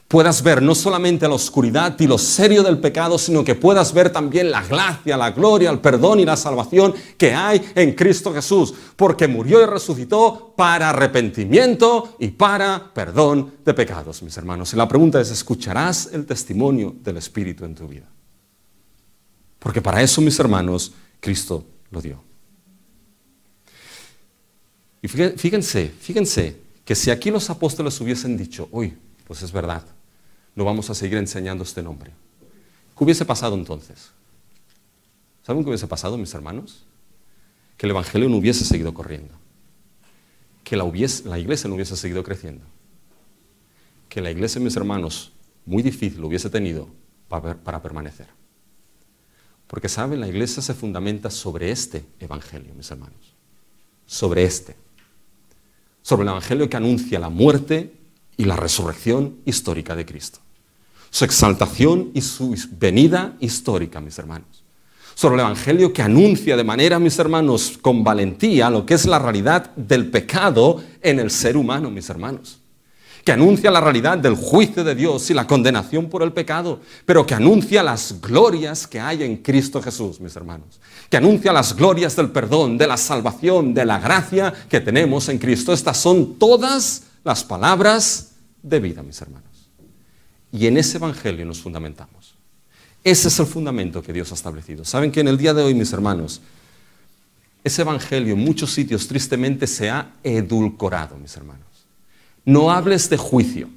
Puedas ver no solamente la oscuridad y lo serio del pecado, sino que puedas ver también la gracia, la gloria, el perdón y la salvación que hay en Cristo Jesús, porque murió y resucitó para arrepentimiento y para perdón de pecados, mis hermanos. Y la pregunta es, ¿escucharás el testimonio del Espíritu en tu vida? Porque para eso, mis hermanos, Cristo lo dio. Y fíjense que si aquí los apóstoles hubiesen dicho, uy, pues es verdad, no vamos a seguir enseñando este nombre. ¿Qué hubiese pasado entonces? ¿Saben qué hubiese pasado, mis hermanos? Que el evangelio no hubiese seguido corriendo. Que la iglesia no hubiese seguido creciendo. Que la iglesia, mis hermanos, muy difícil lo hubiese tenido para permanecer. Porque, ¿saben? La iglesia se fundamenta sobre este evangelio, mis hermanos. Sobre el evangelio que anuncia la muerte y la resurrección histórica de Cristo. Su exaltación y su venida histórica, mis hermanos. Sobre el evangelio que anuncia de manera, mis hermanos, con valentía lo que es la realidad del pecado en el ser humano, mis hermanos. Que anuncia la realidad del juicio de Dios y la condenación por el pecado, pero que anuncia las glorias que hay en Cristo Jesús, mis hermanos. Que anuncia las glorias del perdón, de la salvación, de la gracia que tenemos en Cristo. Estas son todas las palabras de vida, mis hermanos. Y en ese evangelio nos fundamentamos. Ese es el fundamento que Dios ha establecido. Saben que en el día de hoy, mis hermanos, ese evangelio en muchos sitios tristemente se ha edulcorado, mis hermanos. No hables de juicio,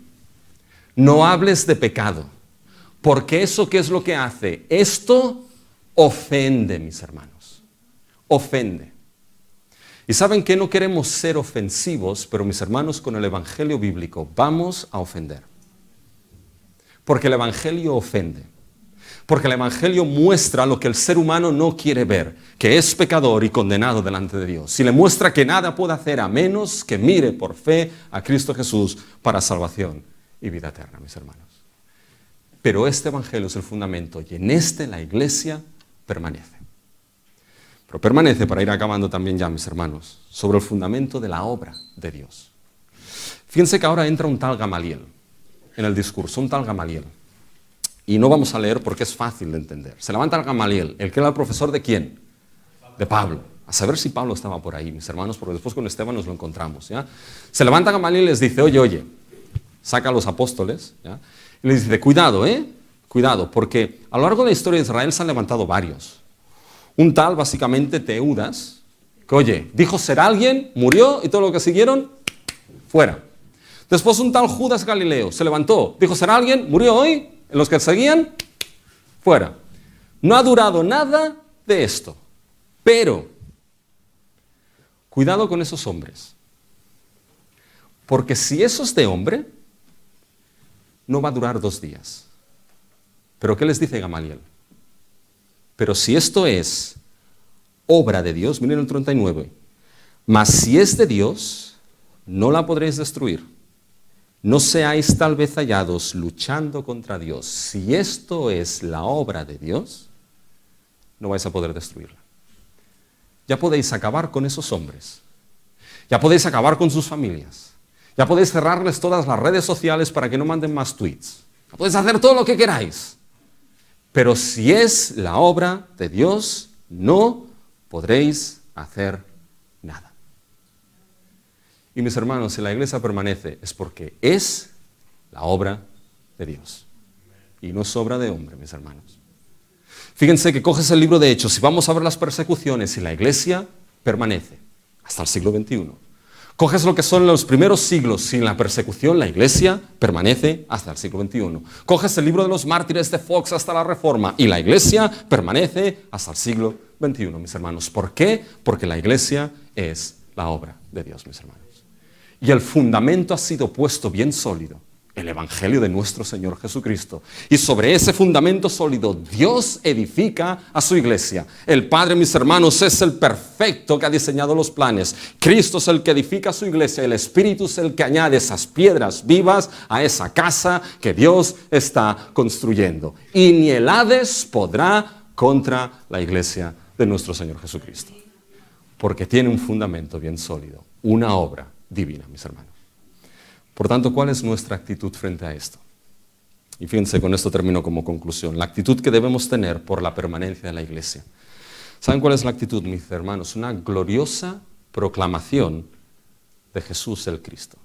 no hables de pecado, porque eso, ¿qué es lo que hace? Esto ofende, mis hermanos, ofende. Y saben que no queremos ser ofensivos, pero mis hermanos, con el evangelio bíblico vamos a ofender. Porque el evangelio ofende. Porque el evangelio muestra lo que el ser humano no quiere ver, que es pecador y condenado delante de Dios. Y le muestra que nada puede hacer a menos que mire por fe a Cristo Jesús para salvación y vida eterna, mis hermanos. Pero este evangelio es el fundamento y en este la iglesia permanece. Pero permanece, para ir acabando también ya, mis hermanos, sobre el fundamento de la obra de Dios. Fíjense que ahora entra un tal Gamaliel en el discurso, un tal Gamaliel. Y no vamos a leer porque es fácil de entender. Se levanta el Gamaliel, el que era el profesor ¿de quién? De Pablo. A saber si Pablo estaba por ahí, mis hermanos, porque después con Esteban nos lo encontramos, ¿ya? Se levanta Gamaliel y les dice, oye, saca a los apóstoles, ¿ya? Y les dice, cuidado, cuidado, porque a lo largo de la historia de Israel se han levantado varios. Un tal, básicamente, Teudas, que, oye, dijo ser alguien, murió y todo lo que siguieron, fuera. Después un tal Judas Galileo se levantó, dijo ser alguien, murió hoy. En los que seguían, fuera. No ha durado nada de esto. Pero, cuidado con esos hombres. Porque si eso es de hombre, no va a durar 2 días. ¿Pero qué les dice Gamaliel? Pero si esto es obra de Dios, miren el 39, mas si es de Dios, no la podréis destruir. No seáis tal vez hallados luchando contra Dios. Si esto es la obra de Dios, no vais a poder destruirla. Ya podéis acabar con esos hombres. Ya podéis acabar con sus familias. Ya podéis cerrarles todas las redes sociales para que no manden más tweets. Ya podéis hacer todo lo que queráis. Pero si es la obra de Dios, no podréis hacer nada. Y mis hermanos, si la iglesia permanece es porque es la obra de Dios. Y no es obra de hombre, mis hermanos. Fíjense que coges el libro de Hechos y vamos a ver las persecuciones y la iglesia permanece hasta el siglo XXI. Coges lo que son los primeros siglos sin la persecución, la iglesia permanece hasta el siglo XXI. Coges el libro de los mártires de Fox hasta la Reforma y la iglesia permanece hasta el siglo XXI, mis hermanos. ¿Por qué? Porque la iglesia es la obra de Dios, mis hermanos. Y el fundamento ha sido puesto bien sólido, el evangelio de nuestro Señor Jesucristo. Y sobre ese fundamento sólido, Dios edifica a su iglesia. El Padre, mis hermanos, es el perfecto que ha diseñado los planes. Cristo es el que edifica a su iglesia. El Espíritu es el que añade esas piedras vivas a esa casa que Dios está construyendo. Y ni el Hades podrá contra la iglesia de nuestro Señor Jesucristo. Porque tiene un fundamento bien sólido, una obra divina, mis hermanos. Por tanto, ¿cuál es nuestra actitud frente a esto? Y fíjense, con esto termino como conclusión. La actitud que debemos tener por la permanencia de la iglesia. ¿Saben cuál es la actitud, mis hermanos? Una gloriosa proclamación de Jesús el Cristo.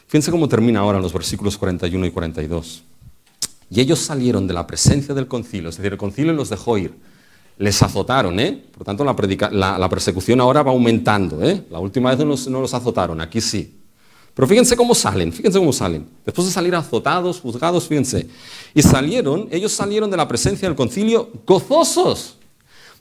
Fíjense cómo termina ahora en los versículos 41 y 42. Y ellos salieron de la presencia del concilio, es decir, el concilio los dejó ir. Les azotaron, Por tanto, la persecución ahora va aumentando, La última vez no los azotaron, aquí sí. Pero fíjense cómo salen. Después de salir azotados, juzgados, fíjense. Y ellos salieron de la presencia del concilio gozosos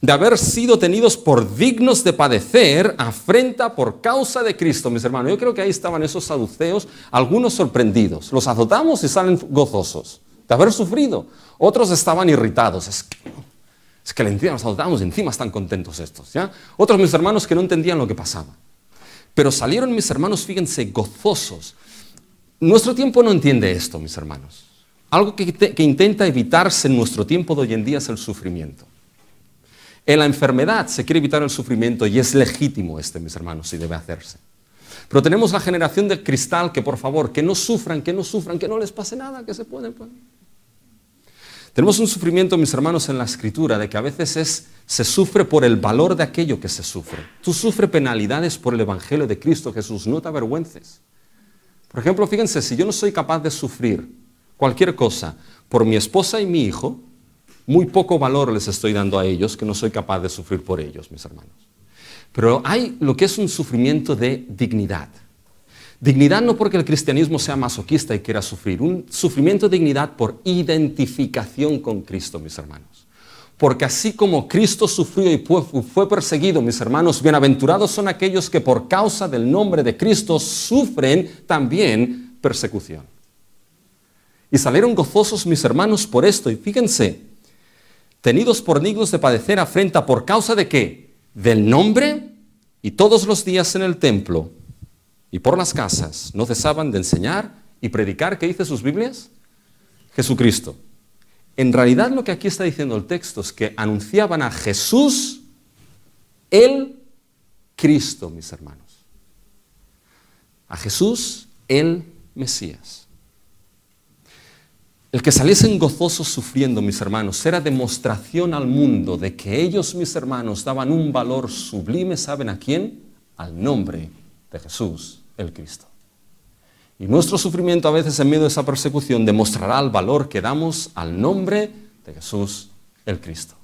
de haber sido tenidos por dignos de padecer afrenta por causa de Cristo, mis hermanos. Yo creo que ahí estaban esos saduceos, algunos sorprendidos. Los azotamos y salen gozosos de haber sufrido. Otros estaban irritados. Es que encima los azotamos y encima están contentos estos, ¿ya? Otros, mis hermanos, que no entendían lo que pasaba. Pero salieron, mis hermanos, fíjense, gozosos. Nuestro tiempo no entiende esto, mis hermanos. Algo que intenta evitarse en nuestro tiempo de hoy en día es el sufrimiento. En la enfermedad se quiere evitar el sufrimiento y es legítimo mis hermanos, y debe hacerse. Pero tenemos la generación del cristal que, por favor, que no sufran, que no les pase nada, que se pueden. Tenemos un sufrimiento, mis hermanos, en la Escritura, de que a veces se sufre por el valor de aquello que se sufre. Tú sufres penalidades por el Evangelio de Cristo Jesús, no te avergüences. Por ejemplo, fíjense, si yo no soy capaz de sufrir cualquier cosa por mi esposa y mi hijo, muy poco valor les estoy dando a ellos, que no soy capaz de sufrir por ellos, mis hermanos. Pero hay lo que es un sufrimiento de dignidad. Dignidad no porque el cristianismo sea masoquista y quiera sufrir, un sufrimiento de dignidad por identificación con Cristo, mis hermanos. Porque así como Cristo sufrió y fue perseguido, mis hermanos, bienaventurados son aquellos que por causa del nombre de Cristo sufren también persecución. Y salieron gozosos, mis hermanos, por esto. Y fíjense, tenidos por dignos de padecer afrenta por causa de ¿qué? Del nombre, y todos los días en el templo y por las casas no cesaban de enseñar y predicar. ¿Qué dice sus Biblias? Jesucristo. En realidad lo que aquí está diciendo el texto es que anunciaban a Jesús el Cristo, mis hermanos. A Jesús el Mesías. El que saliesen gozosos sufriendo, mis hermanos, era demostración al mundo de que ellos, mis hermanos, daban un valor sublime, ¿saben a quién? Al nombre de Jesús el Cristo. Y nuestro sufrimiento a veces en medio de esa persecución demostrará el valor que damos al nombre de Jesús el Cristo.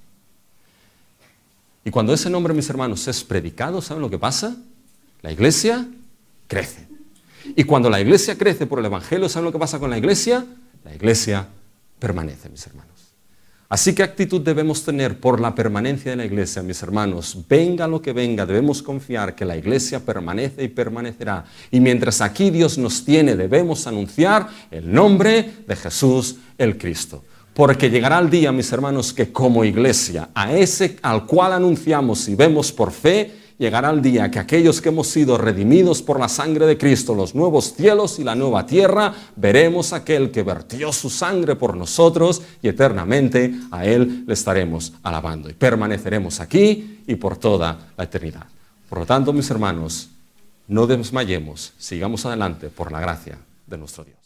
Y cuando ese nombre, mis hermanos, es predicado, ¿saben lo que pasa? La iglesia crece. Y cuando la iglesia crece por el Evangelio, ¿saben lo que pasa con la iglesia? La iglesia permanece, mis hermanos. Así que actitud debemos tener por la permanencia de la iglesia, mis hermanos. Venga lo que venga, debemos confiar que la iglesia permanece y permanecerá. Y mientras aquí Dios nos tiene, debemos anunciar el nombre de Jesús el Cristo. Porque llegará el día, mis hermanos, que como iglesia, a ese al cual anunciamos y vemos por fe, llegará el día que aquellos que hemos sido redimidos por la sangre de Cristo, los nuevos cielos y la nueva tierra, veremos a aquel que vertió su sangre por nosotros y eternamente a Él le estaremos alabando. Y permaneceremos aquí y por toda la eternidad. Por lo tanto, mis hermanos, no desmayemos, sigamos adelante por la gracia de nuestro Dios.